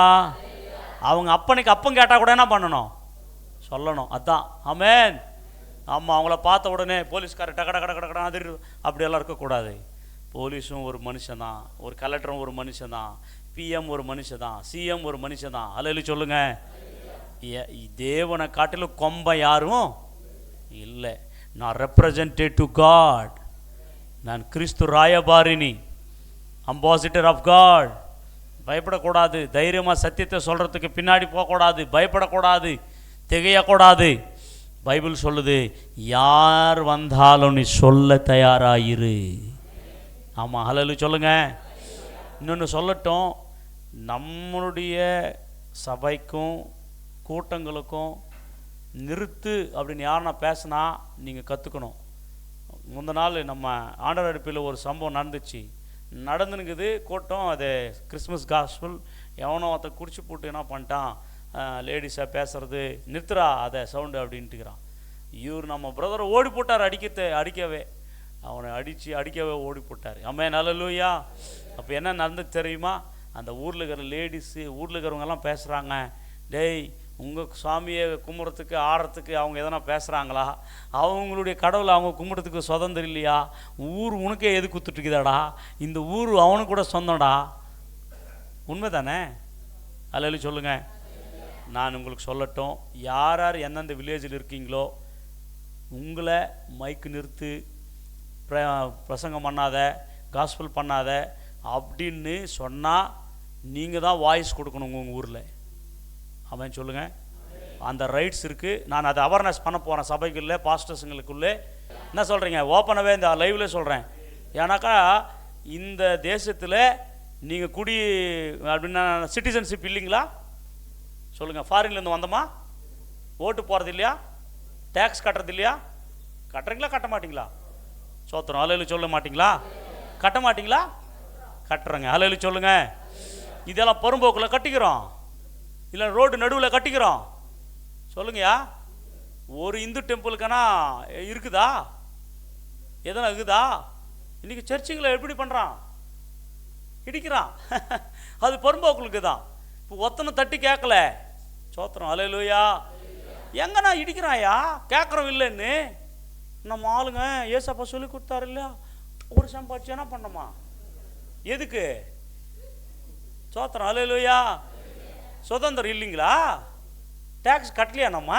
அவங்க அப்பனுக்கு அப்பன் கேட்டால் கூட என்ன பண்ணணும்? சொல்லணும். அதான். ஆமென். ஆமாம். அவங்கள பார்த்த உடனே போலீஸ்காரர் டக்கட கட கட கட அதிர் அப்படியெல்லாம் இருக்கக்கூடாது. போலீஸும் ஒரு மனுஷன் தான், ஒரு கலெக்டரும் ஒரு மனுஷன் தான், பிஎம் ஒரு மனுஷன் தான், சிஎம் ஒரு மனுஷன் தான். ஹல்லேலூயா சொல்லுங்க. தேவனை காட்டிலும் கொம்ப யாரும் இல்லை. நான் ரெப்ரசன்டேட்டிவ் காட். நான் கிறிஸ்து ராயபாரினி, அம்பாசிடர் ஆஃப் காட். பயப்படக்கூடாது. தைரியமாக சத்தியத்தை சொல்கிறதுக்கு பின்னாடி போகக்கூடாது, பயப்படக்கூடாது, திகையக்கூடாது. பைபிள் சொல்லுது, யார் வந்தாலும் நீ சொல்ல தயாராயிரு. ஆமாம். ஹல்லேலூயா சொல்லுங்க. இன்னொன்று சொல்லட்டும், நம்மளுடைய சபைக்கும் கூட்டங்களுக்கும் நிறுத்து அப்படின்னு யாருன்னா பேசினா நீங்கள் கற்றுக்கணும். முந்த நாள் நம்ம ஆண்டவர் அடுப்பில் ஒரு சம்பவம் நடந்துனுக்குது கூட்டம். அது கிறிஸ்மஸ் காஸ்பல். எவனோ ஒருத்த குடிச்சு போட்டு என்ன பண்ணிட்டான், லேடிஸாக பேசுறது நிறுத்துறா அதை சவுண்டு அப்படின்ட்டுக்கிறான். இவர் நம்ம பிரதரை ஓடி போட்டார், அடிக்கவே அவனை அடிக்கவே ஓடி போட்டார். ஆமென், அல்லேலூயா. அப்போ என்ன நடந்து தெரியுமா, அந்த ஊரில் இருக்கிற லேடிஸு ஊரில் இருக்கிறவங்கெல்லாம் பேசுகிறாங்க, டேய் உங்கள் சாமியை கும்பிட்றதுக்கு ஆடுறதுக்கு அவங்க எதனா பேசுகிறாங்களா, அவங்களுடைய கடவுளை அவங்க கும்பிட்றதுக்கு சுதந்திரம் இல்லையா, ஊர் உனக்கே எது குத்துட்டுக்குதாடா, இந்த ஊர் அவனுக்கு கூட சொந்தம்டா. உண்மை தானே? அல்லேலூயா சொல்லுங்கள். நான் உங்களுக்கு சொல்லட்டும், யார் யார் எந்தெந்த வில்லேஜில் இருக்கீங்களோ உங்களை மைக்கு நிறுத்து, பிரசங்கம் பண்ணாத, காஸ்பல் பண்ணாத அப்படின்னு சொன்னால் நீங்கள் தான் வாய்ஸ் கொடுக்கணும் உங்கள் ஊரில். அவன் சொல்லுங்கள், அந்த ரைட்ஸ் இருக்குது. நான் அதை அவேர்னஸ் பண்ண போகிறேன் சபைக்குள்ளே, பாஸ்டர்ஸுங்களுக்குள்ளே. என்ன சொல்கிறீங்க, ஓப்பனாகவே இந்த லைவில் சொல்கிறேன். ஏன்னாக்கா இந்த தேசத்தில் நீங்கள் குடி அப்படின்னா சிட்டிசன்ஷிப் இல்லைங்களா சொல்லுங்கள். ஃபாரின்லேருந்து வந்தோமா, ஓட்டு போகிறது இல்லையா, டேக்ஸ் கட்டுறது இல்லையா, கட்டுறீங்களா கட்ட மாட்டிங்களா? சோத்திரம். அல்லேலூயா சொல்ல மாட்டிங்களா? கட்ட மாட்டிங்களா? கட்டுறங்க. அல்லேலூயா சொல்லுங்க. இதெல்லாம் பெரும்போக்கில் கட்டிக்கிறோம், இல்லை ரோடு நடுவில் கட்டிக்கிறோம். சொல்லுங்கயா, ஒரு இந்து டெம்பிளுக்கானா இருக்குதா, எதனா இருக்குதா? இன்னைக்கு சர்ச்சுங்களை எப்படி பண்ணுறான், இடிக்கிறான். அது பெரும்போக்குளுக்கு தான். இப்போ ஒத்தனை தட்டி கேட்கல. சோத்திரம். அல்லேலூயா. எங்கன்னா இடிக்கிறாயா, கேட்குறோம் இல்லைன்னு. நம்ம ஆளுங்க ஏசப்பா சொல்லி கொடுத்தாரு இல்லையா, ஒரு சம்பாதிச்சு என்ன பண்ணமா, எதுக்கு? சோத்திரம். அல்லேலூயா. சுதந்திரம் இல்லைங்களா, டேக்ஸ் கட்டலையா நம்ம?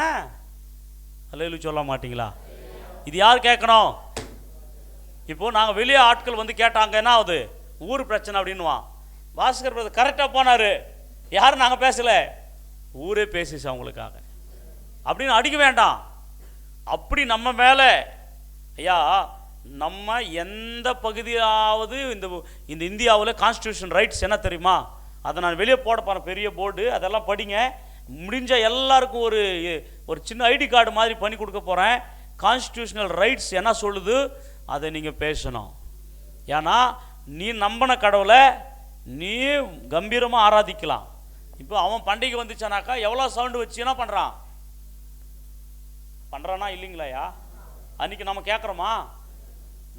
அல்லேலூயா சொல்ல மாட்டீங்களா? இது யார் கேட்கணும்? இப்போது நாங்கள் வெளியே ஆட்கள் வந்து கேட்டாங்க, என்ன ஆகுது, ஊர் பிரச்சனை அப்படின்னுவான். பாஸ்கர் பிரதர் கரெக்டாக போனார், யாரும் நாங்கள் பேசலை, ஊரே பேசிச்சு அவங்களுக்காக அப்படின்னு அடிக்க வேண்டாம். அப்படி நம்ம மேலே ஐயா, நம்ம எந்த பகுதியாவது இந்த இந்தியாவில் கான்ஸ்டியூஷன் ரைட்ஸ் என்ன தெரியுமா, அதை நான் வெளியே போட போகிறேன், பெரிய போர்டு, அதெல்லாம் படிங்க. முடிஞ்ச எல்லாருக்கும் ஒரு சின்ன ஐடி கார்டு மாதிரி பண்ணி கொடுக்க போகிறேன். கான்ஸ்டியூஷனல் ரைட்ஸ் என்ன சொல்லுது அதை நீங்கள் பேசணும். ஏன்னா நீ நம்பின கடவுளை நீ கம்பீரமாக ஆராதிக்கலாம். இப்போ அவன் பண்டிகை வந்துச்சானாக்கா எவ்வளோ சவுண்டு வச்சு என்ன பண்ணுறானா இல்லைங்களாயா? அன்றைக்கி நம்ம கேட்குறோமா?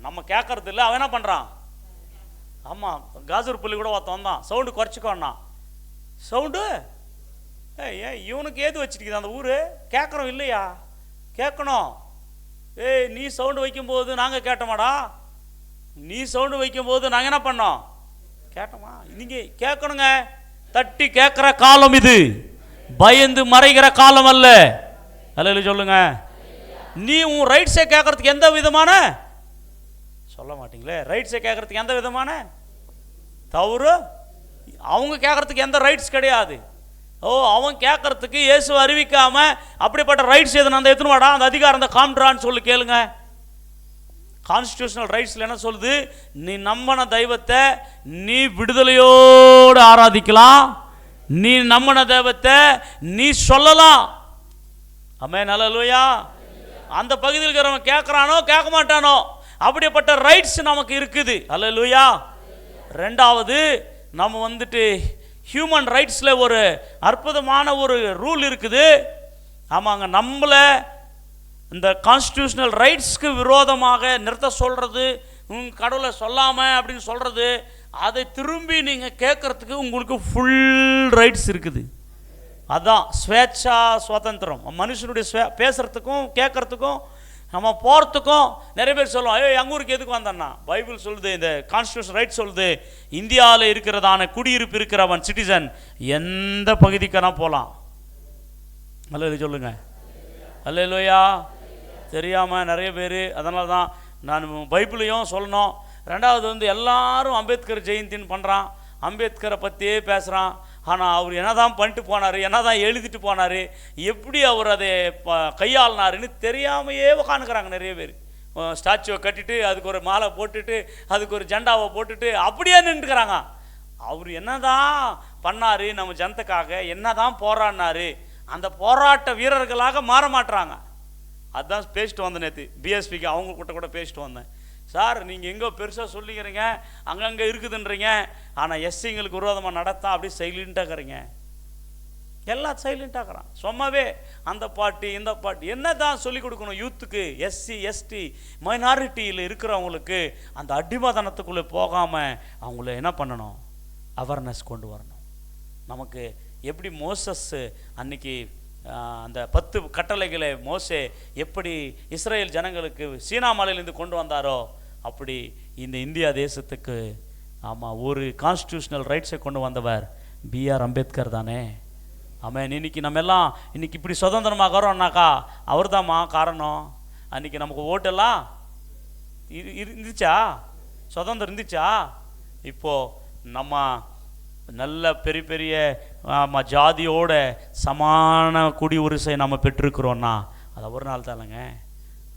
நம்ம கேட்கறது இல்லை, அவன் என்ன பண்ணுறான்? ஆமாம், காசூர் புள்ளி கூட ஒருத்தன் வந்தான், சவுண்டு குறைச்சிக்கோண்ணா. சவுண்டு இவனுக்கு ஏது வச்சுருக்குது அந்த ஊர், கேட்குறோம் இல்லையா? கேட்கணும். நீ சவுண்டு வைக்கும்போது நாங்கள் கேட்டோமாடா, நீ சவுண்டு வைக்கும்போது நாங்கள் என்ன பண்ணோம், கேட்டோமா? நீங்கள் கேட்கணுங்க. தட்டி கேட்குற காலம் இது, பயந்து மறைகிற காலம் அல்ல. அல்லேலூயா சொல்லுங்க. நீ உன் ரைட்ஸை கேட்கறதுக்கு எந்த விதமான சொல்ல மாட்டீங்களே, ரைட்ஸை கேட்கறதுக்கு எந்த விதமான தவறு, அவங்க கேட்கறதுக்கு எந்த ரைட்ஸ் கிடையாது. அவன் கேட்கறதுக்கு இயேசு அறிவிக்காம அப்படிப்பட்ட ரைட்ஸ் எதுனா அந்த எத்தனை வாடா, அந்த அதிகாரம் அந்த காம்ட்ரான்னு சொல்லி கேளுங்க. கான்ஸ்டியூஷனல் ரைட்ஸில் என்ன சொல்லுது, நீ நம்பின தெய்வத்தை நீ விடுதலையோடு ஆராதிக்கலாம், நீ நம்பின தெய்வத்தை நீ சொல்லலாம். ஆமென், அல்லேலூயா. அந்த பகுதியில் இருக்கிறவன் கேட்குறானோ கேட்க மாட்டானோ, அப்படிப்பட்ட ரைட்ஸ் நமக்கு இருக்குது. அல்லேலூயா. ரெண்டாவது, நம்ம ஹியூமன் ரைட்ஸில் ஒரு அற்புதமான ஒரு ரூல் இருக்குது. ஆமாங்க, நம்மளை இந்த கான்ஸ்டியூஷனல் ரைட்ஸ்க்கு விரோதமாக நிறுத்த சொல்கிறது, கடவுளை சொல்லாமல் அப்படின்னு சொல்கிறது, அதை திரும்பி நீங்கள் கேட்குறதுக்கு உங்களுக்கு ஃபுல் ரைட்ஸ் இருக்குது. அதுதான் ஸ்வேச்சா சுதந்திரம். மனுஷனுடைய பேசுகிறதுக்கும் கேட்குறதுக்கும் நம்ம போகிறதுக்கும். நிறைய பேர் சொல்லுவோம், எங்கள் ஊருக்கு எதுக்கு வந்தேன்னா, பைபிள் சொல்லுது, இந்த கான்ஸ்டியூஷன் ரைட் சொல்லுது, இந்தியாவில் இருக்கிறதான குடியிருப்பு இருக்கிறவன் சிட்டிசன் எந்த பகுதிக்கான போகலாம். அல்லேலூயா சொல்லுங்க. அல்லேலூயா. தெரியாமல் நிறைய பேர், அதனால தான் நான் பைபிளையும் சொல்லணும். ரெண்டாவது எல்லாரும் அம்பேத்கர் ஜெயந்தின்னு பண்ணுறான், அம்பேத்கரை பற்றியே பேசுகிறான். ஆனால் அவர் என்ன தான் பண்ணிட்டு போனார், என்ன தான் எழுதிட்டு போனார், எப்படி அவர் அதை கையாளினாருன்னு தெரியாமையே உட்காந்துக்கிறாங்க நிறைய பேர். ஸ்டாச்சுவை கட்டிட்டு அதுக்கு ஒரு மாலை போட்டுட்டு அதுக்கு ஒரு ஜெண்டாவை போட்டுட்டு அப்படியே நின்றுக்கிறாங்க. அவர் என்ன தான் பண்ணார், நம்ம ஜனத்துக்காக என்ன தான் போராடினார், அந்த போராட்ட வீரர்களாக மாற மாட்டுறாங்க. அதுதான் பேசிட்டு வந்தேன் நேற்று பிஎஸ்பிக்கு அவங்க கூட பேசிட்டு வந்தேன். சார் நீங்கள் எங்கோ பெருசாக சொல்லிக்கிறீங்க, அங்கங்கே இருக்குதுன்றீங்க, ஆனால் எஸ்சிங்களுக்கு விரோதமாக நடத்தா அப்படியே சைலண்ட்டாகிறீங்க. எல்லாம் சைலண்ட்டாகிறான். சும்மாவே அந்த பாட்டு இந்த பாட்டு என்ன தான் சொல்லிக் கொடுக்கணும் யூத்துக்கு? எஸ்சி எஸ்டி மைனாரிட்டியில் இருக்கிறவங்களுக்கு அந்த அடிமதனத்துக்குள்ளே போகாமல் அவங்கள என்ன பண்ணணும்? அவேர்னஸ் கொண்டு வரணும். நமக்கு எப்படி மோசஸ் அன்னைக்கு அந்த 10 கட்டளைகளை மோசே எப்படி இஸ்ரேல் ஜனங்களுக்கு சீனா மலையிலேருந்து கொண்டு வந்தாரோ, அப்படி இந்த இந்தியா தேசத்துக்கு ஆமாம் ஒரு கான்ஸ்டியூஷனல் ரைட்ஸை கொண்டு வந்தவர் பிஆர் அம்பேத்கர் தானே. ஆமாம். இன்னைக்கு நம்ம எல்லாம் இன்னைக்கு இப்படி சுதந்திரமாகறோம்னாக்கா அவர் தான்மா காரணம். அன்றைக்கி நமக்கு ஓட்டெல்லாம் இருந்துச்சா? சுதந்திரம் இருந்துச்சா? இப்போது நம்ம நல்ல பெரிய பெரிய ஜாதியோட சமான குடி உரிசை நம்ம பெற்றிருக்கிறோன்னா அது ஒரு நாள் தானேங்க.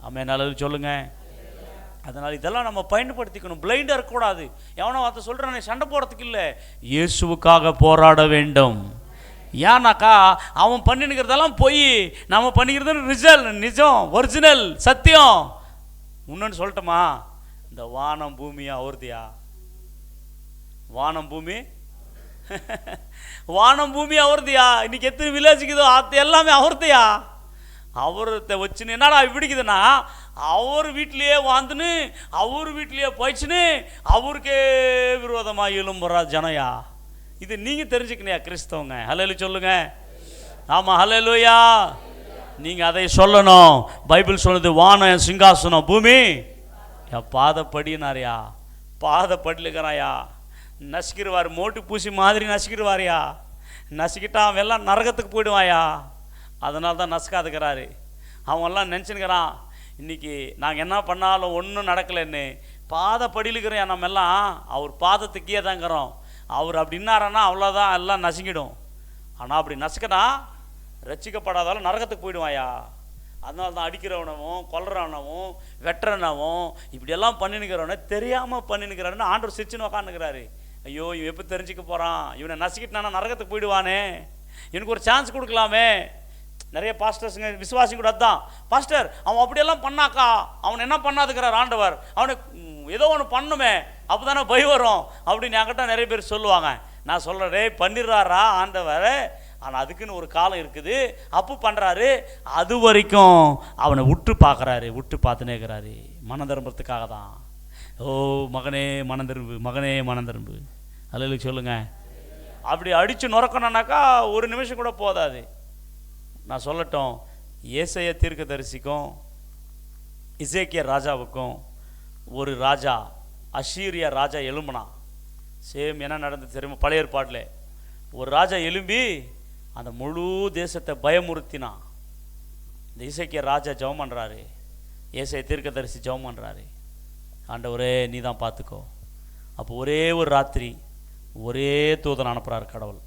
ஆமாம், நல்லது சொல்லுங்கள். அதனால் இதெல்லாம் நம்ம பயன்படுத்திக்கணும். பிளைண்டாக இருக்கக்கூடாது. எவனோ வார்த்தை சொல்கிறானே சண்டை போடுறதுக்கு இல்லை, இயேசுவுக்காக போராட வேண்டும். ஏன்னாக்கா அவன் பண்ணினுக்கிறதெல்லாம் போய் நம்ம பண்ணிக்கிறது நிஜம் ஒரிஜினல் சத்தியம். இன்னொன்று சொல்லட்டுமா? இந்த வானம் பூமியா அவர்தியா? வானம் பூமி வானம் பூமி அவர்தியா? இன்னைக்கு எத்தனை வில்லேஜுக்குதோ அது எல்லாமே அவர்த்தையா? அவரத்தை வச்சுன்னு என்னடா இப்படிக்குதுன்னா, அவர் வீட்டிலேயே வாழ்ந்துன்னு அவர் வீட்டிலேயே போயிடுச்சுன்னு அவருக்கே விரோதமாக எழும்புறா ஜனயா. இது நீங்கள் தெரிஞ்சுக்கணையா கிறிஸ்தவங்க? ஹல்லேலூயா சொல்லுங்க. ஆமாம், ஹல்லேலூயா. நீங்கள் அதை சொல்லணும். பைபிள் சொல்லுது வானம் என் சிங்காசனம், பூமி என் பாதப்படினாரியா. பாதப்படிலுக்கிறாயா. நசுக்கிடுவார், மோட்டு பூசி மாதிரி நசுக்கிடுவாரியா. நசுக்கிட்டா அவன் எல்லாம் நரகத்துக்கு போயிடுவாயா. அதனால தான் நசுக்காதுக்கிறாரு. அவன்லாம் நினச்சினுக்கிறான் இன்றைக்கி நாங்கள் என்ன பண்ணாலும் ஒன்றும் நடக்கலைன்னு. பாதப்படிலுக்கிறையா நம்ம எல்லாம் அவர் பாதத்துக்கே தாங்கிறோம். அவர் அப்படி இன்னாரன்னா அவ்வளோதான், எல்லாம் நசுங்கிடும். ஆனால் அப்படி நசுக்கனா ரசிக்கப்படாதாலும் நரகத்துக்கு போயிடுவாயா. அதனால தான் அடிக்கிறவனவும் கொல்றவனவும் வெட்டுறனவும் இப்படியெல்லாம் பண்ணினுக்கிறவன தெரியாமல் பண்ணினுக்கிறாருன்னு ஆண்டவர் சிரிச்சுன்னு உக்காந்துக்கிறாரு. ஐயோ இவன் எப்போ தெரிஞ்சுக்க போகிறான், இவனை நசுக்கிட்டானா நரகத்துக்கு போயிடுவானே, எனக்கு ஒரு சான்ஸ் கொடுக்கலாமே. நிறைய பாஸ்டர்ஸுங்க விசுவாசி கூட அதுதான், பாஸ்டர் அவன் அப்படியெல்லாம் பண்ணாக்கா அவன் என்ன பண்ணாதுக்கிறார் ஆண்டவர், அவனுக்கு ஏதோ ஒன்று பண்ணுமே அப்போ தானே பயம் வரும் அப்படின்னு என்கிட்ட நிறைய பேர் சொல்லுவாங்க. நான் சொல்கிறேன் பண்ணிடுறாரா ஆண்டவர், ஆனால் அதுக்குன்னு ஒரு காலம் இருக்குது, அப்பு பண்ணுறாரு. அது வரைக்கும் அவனை விட்டு பார்க்குறாரு, விட்டு பார்த்துனே இருக்கிறாரு. மனம் திரும்புறதுக்காக தான். ஓ மகனே மனம் திரும்பு, மகனே மனம் திரும்பு. அல்ல சொல்லுங்க. அப்படி அடித்து நுறக்கணுன்னாக்கா ஒரு நிமிஷம் கூட போதாது. நான் சொல்லட்டும், ஏசாயா தீர்க்கதரிசிக்கும் எசேக்கியா ராஜாவுக்கும் ஒரு ராஜா அஷீரியா ராஜா எழும்புனா. சேம் என்ன நடந்தது தெரியுமா? பழைய ஏற்பாட்டில் ஒரு ராஜா எழும்பி அந்த முழு தேசத்தை பயமுறுத்தினான். இந்த எசேக்கியா ராஜா ஜெபம் பண்ணுறாரு, ஏசாயா தீர்க்கதரிசி ஜெபம் பண்ணுறாரு, ஆண்டவரே நீ தான் பார்த்துக்கோ. அப்போ ஒரே ஒரு ராத்திரி ஒரே தூதன் அனுப்புகிறார் கடவுள்.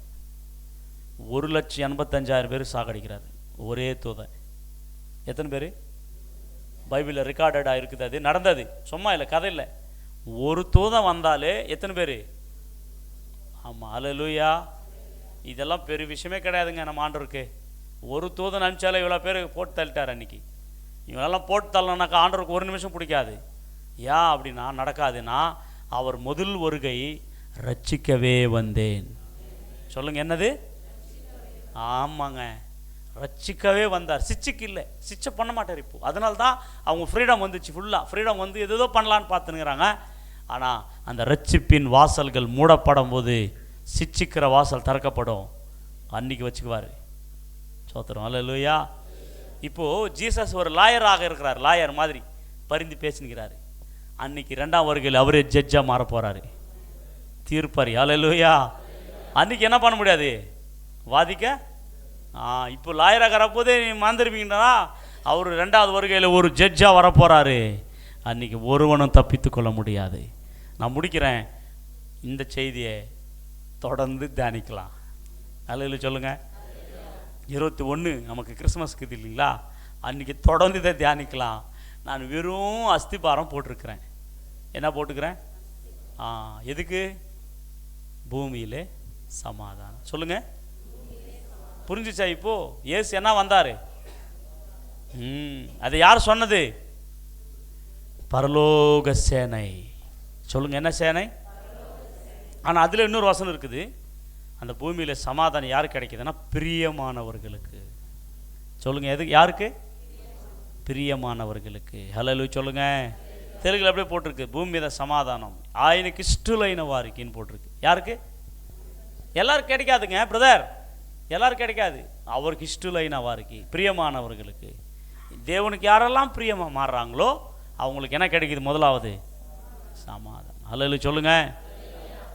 1,85,000 பேர் சாகடிக்கிறார் ஒரே தூதன். எத்தனை பேர்? பைபிளில் ரெக்கார்டடாக இருக்குது, அது நடந்தது, சும்மா இல்லை, கதை இல்லை. ஒரு தூதன் வந்தாலே எத்தனை பேர்? ஆமாம், அல்லேலூயா. இதெல்லாம் பெரிய விஷயமே கிடையாதுங்க நம்ம ஆண்டவருக்கு. ஒரு தூதன் அனுப்பிச்சாலே இவ்வளோ பேர் போட்டு தள்ளிட்டார் அன்றைக்கி. இவங்கெல்லாம் போட்டு தள்ளனாக்கா ஆண்டவருக்கு ஒரு நிமிஷம் பிடிக்காது. ஏன் அப்படின்னா நடக்காதுன்னா அவர் முதல் வருகை ரட்சிக்கவே வந்தேன். சொல்லுங்க, என்னது? ஆமாங்க, ரட்சிக்கவே வந்தார், சிச்சுக்கு இல்லை. சிச்சை பண்ண மாட்டார் இப்போ. அதனால தான் அவங்க ஃப்ரீடம் வந்துச்சு, ஃபுல்லாக ஃப்ரீடம் வந்து எதோ பண்ணலான்னு பார்த்துனுங்கிறாங்க. ஆனால் அந்த ரட்சிப்பின் வாசல்கள் மூடப்படும் போது சிச்சிக்கிற வாசல் திறக்கப்படும். அன்றைக்கி வச்சுக்குவார். சோத்திரம், அல்லேலூயா. இப்போது ஜீசஸ் ஒரு லாயராக இருக்கிறார், லாயர் மாதிரி பரிந்து பேசினுக்கிறாரு. அன்றைக்கி 2ஆம் வருகையில் அவரே ஜட்ஜாக மாற போகிறாரு, தீர்ப்பாரி. அல்லேலூயா. அன்றைக்கி என்ன பண்ண முடியாது? வாதிக்க. இப்போ லாயராக வரப்போதே நீ மறந்துருப்பீங்கன்னா அவர் 2வது வருகையில் ஒரு ஜட்ஜாக வரப்போகிறாரு. அன்றைக்கி ஒருவனும் தப்பித்து கொள்ள முடியாது. நான் முடிக்கிறேன். இந்த செய்தியை தொடர்ந்து தியானிக்கலாம். அல்லேலூயா சொல்லுங்கள். 21 நமக்கு கிறிஸ்மஸ்க்கு இது இல்லைங்களா? அன்றைக்கி தொடர்ந்து இதை தியானிக்கலாம். நான் வெறும் அஸ்திபாரம் போட்டிருக்கிறேன். என்ன போட்டுக்கிறேன்? எதுக்கு? பூமியிலே சமாதானம். சொல்லுங்கள், புரிஞ்சிச்சா? இப்போது இயேசு என்ன வந்தார்? அது யார் சொன்னது? பரலோக சேனை. சொல்லுங்க, என்ன சேனை? ஆனால் அதில் இன்னொரு வசனம் இருக்குது. அந்த பூமியில் சமாதானம் யாருக்கு கிடைக்குதுன்னா பிரியமானவர்களுக்கு. சொல்லுங்க, எதுக்கு? யாருக்கு? பிரியமானவர்களுக்கு. ஹல்லேலூயா சொல்லுங்க. தெலுங்குல அப்படியே போட்டிருக்கு, பூமி மீத சமாதானம் ఆయనకి ఇష్టలైన వారికిன்னு போட்டிருக்கு. யாருக்கு? எல்லாரும் கிடைக்காதுங்க பிரதர், எல்லாரும் கிடைக்காது. அவருக்கு இஷ்டலைன வாரிக்கு, பிரியமானவர்களுக்கு. தேவனுக்கு யாரெல்லாம் பிரியமாக மாறுறாங்களோ அவங்களுக்கு என்ன கிடைக்குது? முதலாவது சமாதானம். ஹல்லேலூயா சொல்லுங்க.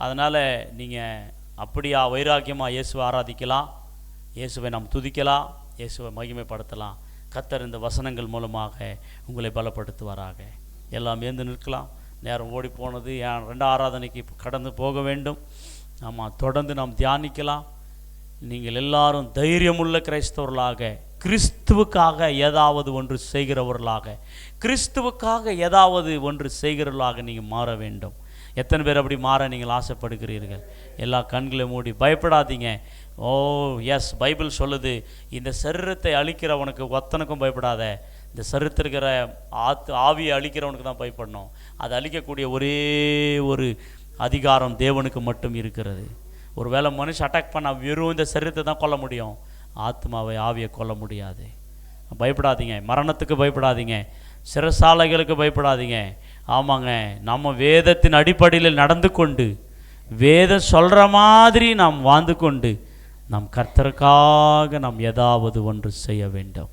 அதனால் நீங்கள் அப்படியா வைராக்கியமாக இயேசுவை ஆராதிக்கலாம், இயேசுவை நாம் துதிக்கலாம், இயேசுவை மகிமைப்படுத்தலாம். கர்த்தர் இந்த வசனங்கள் மூலமாக உங்களை பலப்படுத்துவாராக. எல்லாம் ஏந்து நிற்கலாம். நேரம் ஓடி போனது. என் 2 ஆராதனைக்கு கடந்து போக வேண்டும். ஆமாம், தொடர்ந்து நாம் தியானிக்கலாம். நீங்கள் எல்லாரும் தைரியமுள்ள கிறிஸ்தவர்களாக, கிறிஸ்துவுக்காக ஏதாவது ஒன்று செய்கிறவர்களாக, கிறிஸ்துவுக்காக ஏதாவது ஒன்று செய்கிறவர்களாக நீங்கள் மாற வேண்டும். எத்தனை பேர் அப்படி மாற நீங்கள் ஆசைப்படுகிறீர்கள்? எல்லா கண்களை மூடி பயப்படாதீங்க. ஓ எஸ், பைபிள் சொல்லுது, இந்த சரீரத்தை அழிக்கிறவனுக்கு ஒத்தனுக்கும் பயப்படாத, இந்த சரீரத்தில் இருக்கிற ஆவியை அழிக்கிறவனுக்கு தான் பயப்படணும். அதை அழிக்கக்கூடிய ஒரே ஒரு அதிகாரம் தேவனுக்கு மட்டும் இருக்கிறது. ஒரு வேளை மனுஷன் அட்டாக் பண்ண வெறும் இந்த சரீரத்தை தான் கொல்ல முடியும், ஆத்மாவை, ஆவியை கொல்ல முடியாது. பயப்படாதீங்க, மரணத்துக்கு பயப்படாதீங்க, சிறைசாலைகளுக்கு பயப்படாதீங்க. ஆமாங்க, நம்ம வேதத்தின் அடிப்படையில் நடந்து கொண்டு, வேதம் சொல்கிற மாதிரி நாம் வாழ்ந்து கொண்டு, நம் கர்த்தருக்காக நாம் ஏதாவது ஒன்று செய்ய வேண்டும்.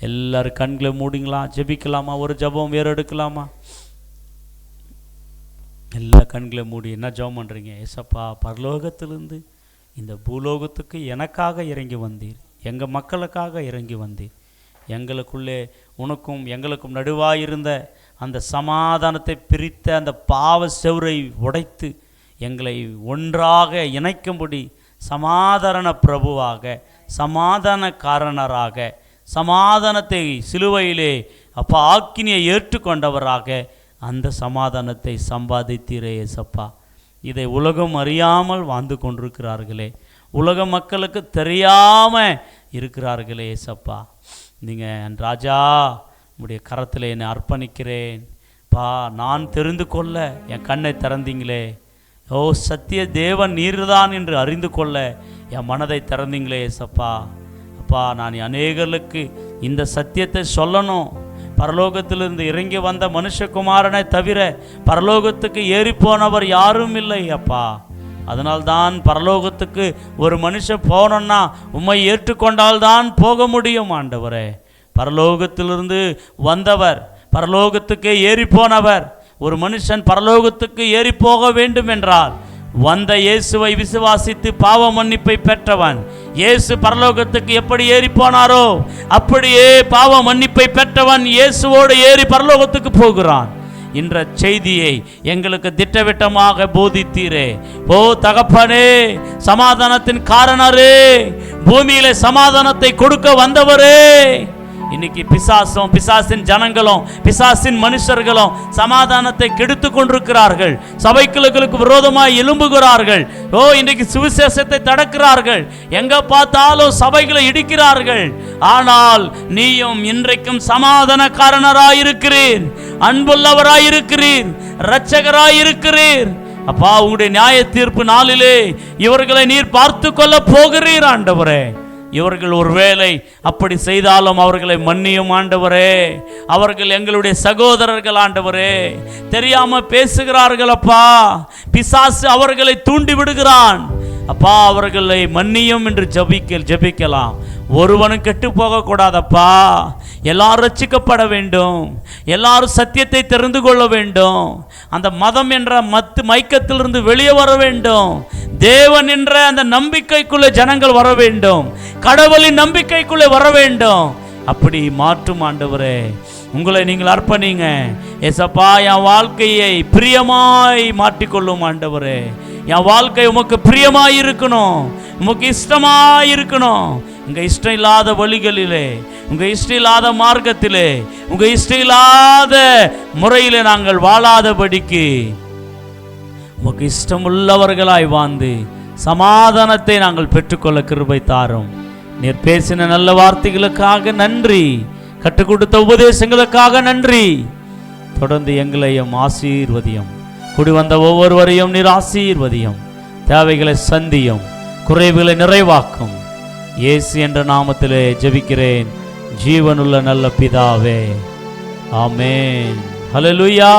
எல்லாரும் கண்களை மூடிங்களா? ஜெபிக்கலாமா? ஒரு ஜெபம் வேறு எடுக்கலாமா? எல்லா கண்களை மூடி என்ன ஜெபம் பண்ணுறீங்க? ஏசப்பா, பரலோகத்திலிருந்து இந்த பூலோகத்துக்கு எனக்காக இறங்கி வந்தீர், எங்கள் மக்களுக்காக இறங்கி வந்தீர். எங்களுக்குள்ளே உனக்கும் எங்களுக்கும் நடுவாயிருந்த அந்த சமாதானத்தை பிரித்த அந்த பாவ செவுரை உடைத்து எங்களை ஒன்றாக இணைக்கும்படி சமாதான பிரபுவாக, சமாதானக்காரனராக, சமாதானத்தை சிலுவையிலே அப்பா ஆக்கினியை ஏற்றுக்கொண்டவராக அந்த சமாதானத்தை சம்பாதித்தீரே ஏசப்பா. இதை உலகம் அறியாமல் வாழ்ந்து கொண்டிருக்கிறார்களே, உலக மக்களுக்கு தெரியாமல் இருக்கிறார்களே ஏசப்பா. நீங்கள் என் ராஜா, உம்முடைய கரத்தில் என்னை அர்ப்பணிக்கிறேன் பா. நான் தெரிந்து கொள்ள என் கண்ணை திறந்தீங்களே. ஓ சத்திய தேவன் நீர்தான் என்று அறிந்து கொள்ள என் மனதை திறந்தீங்களே ஏசப்பா. அப்பா, நான் அநேகர்களுக்கு இந்த சத்தியத்தை சொல்லணும். பரலோகத்திலிருந்து இறங்கி வந்த மனுஷகுமாரனை தவிர பரலோகத்துக்கு ஏறி போனவர் யாரும் இல்லை அப்பா. அதனால்தான் பரலோகத்துக்கு ஒரு மனுஷன் போனோன்னா உம்மை ஏற்றுக்கொண்டால்தான் போக முடியும் ஆண்டவரே. பரலோகத்திலிருந்து வந்தவர், பரலோகத்துக்கே ஏறி போனவர். ஒரு மனுஷன் பரலோகத்துக்கு ஏறி போக வேண்டும் என்றால் வந்த இயேசுவை விசுவாசித்து பாவ மன்னிப்பை பெற்றவன். இயேசு பரலோகத்துக்கு எப்படி ஏறி போனாரோ அப்படியே பாவ மன்னிப்பை பெற்றவன் இயேசுவோடு ஏறி பரலோகத்துக்கு போகிறான். என்ற செய்தியை எங்களுக்கு திட்டவட்டமாக போதித்தீரே. ஓ தகப்பனே, சமாதானத்தின் காரணரே, பூமியிலே சமாதானத்தை கொடுக்க வந்தவரே, இன்னைக்கு பிசாசும் பிசாசின் ஜனங்களும் பிசாசின் மனுஷர்களும் சமாதானத்தை கெடுத்து கொண்டிருக்கிறார்கள். சபைகளுக்கு விரோதமாய் எழும்புகிறார்கள். ஓ இன்னைக்கு சுவிசேஷத்தை தடுக்கிறார்கள். எங்க பார்த்தாலும் சபைகளை இடிக்கிறார்கள். ஆனால் நீயும் இன்றைக்கும் சமாதானக்காரனராயிருக்கிறீர், அன்புள்ளவராயிருக்கிறீர், இரட்சகராயிருக்கிறீர். அப்பா, உங்களுடைய நியாய தீர்ப்பு நாளிலே இவர்களை நீர் பார்த்து கொள்ள போகிறீர் ஆண்டவரே. இவர்கள் ஒருவேளை அப்படி செய்தாலும் அவர்களை மன்னியும் ஆண்டவரே. அவர்கள் எங்களுடைய சகோதரர்கள் ஆண்டவரே. தெரியாம பேசுகிறார்கள் அப்பா. பிசாசு அவர்களை தூண்டி விடுகிறான் அப்பா. அவர்களை மன்னியும் என்று ஜெபிக்கலாம். ஒருவனும் கெட்டு போகக்கூடாதப்பா. எல்லாரும் ரட்சிக்கப்பட வேண்டும். எல்லாரும் சத்தியத்தை தெரிந்து கொள்ள வேண்டும். அந்த மதம் என்ற மயக்கத்திலிருந்து வெளியே வர வேண்டும். தேவன் என்ற அந்த நம்பிக்கைக்குள்ளே ஜனங்கள் வர வேண்டும். கடவுளின் நம்பிக்கைக்குள்ளே வர வேண்டும். அப்படி மாற்றும் ஆண்டவரே. உங்களை நீங்கள் அர்ப்பணிங்க ஏசப்பா. என் வாழ்க்கையை பிரியமாய் மாற்றிக்கொள்ளும் ஆண்டவரே. என் வாழ்க்கை உமக்கு பிரியமாய் இருக்கணும், உமக்கு இஷ்டமாய் இருக்கணும். உங்க இஷ்டம் இல்லாத வழிகளிலே, உங்க இஷ்டம் இல்லாத மார்க்கத்திலே, உங்க இஷ்டம் இல்லாத முறையிலே நாங்கள் வாழாதபடிக்கு உமக்கு இஷ்டமுள்ளவர்களாய் வாழ்ந்து சமாதானத்தை நாங்கள் பெற்றுக்கொள்ள கிருபை தாரும். நீர் பேசின நல்ல வார்த்தைகளுக்காக நன்றி. கற்றுக் கொடுத்த உபதேசங்களுக்காக நன்றி. தொடர்ந்து எங்களையும் ஆசீர்வதியும். கூடி வந்த ஒவ்வொருவரையும் நீர் ஆசீர்வதியும். தேவைகளை சந்தியும், குறைவுகளை நிறைவாக்கும். இயேசு என்ற நாமத்திலே ஜெபிக்கிறேன் ஜீவனுள்ள நல்ல பிதாவே, ஆமென். ஹல்லேலூயா.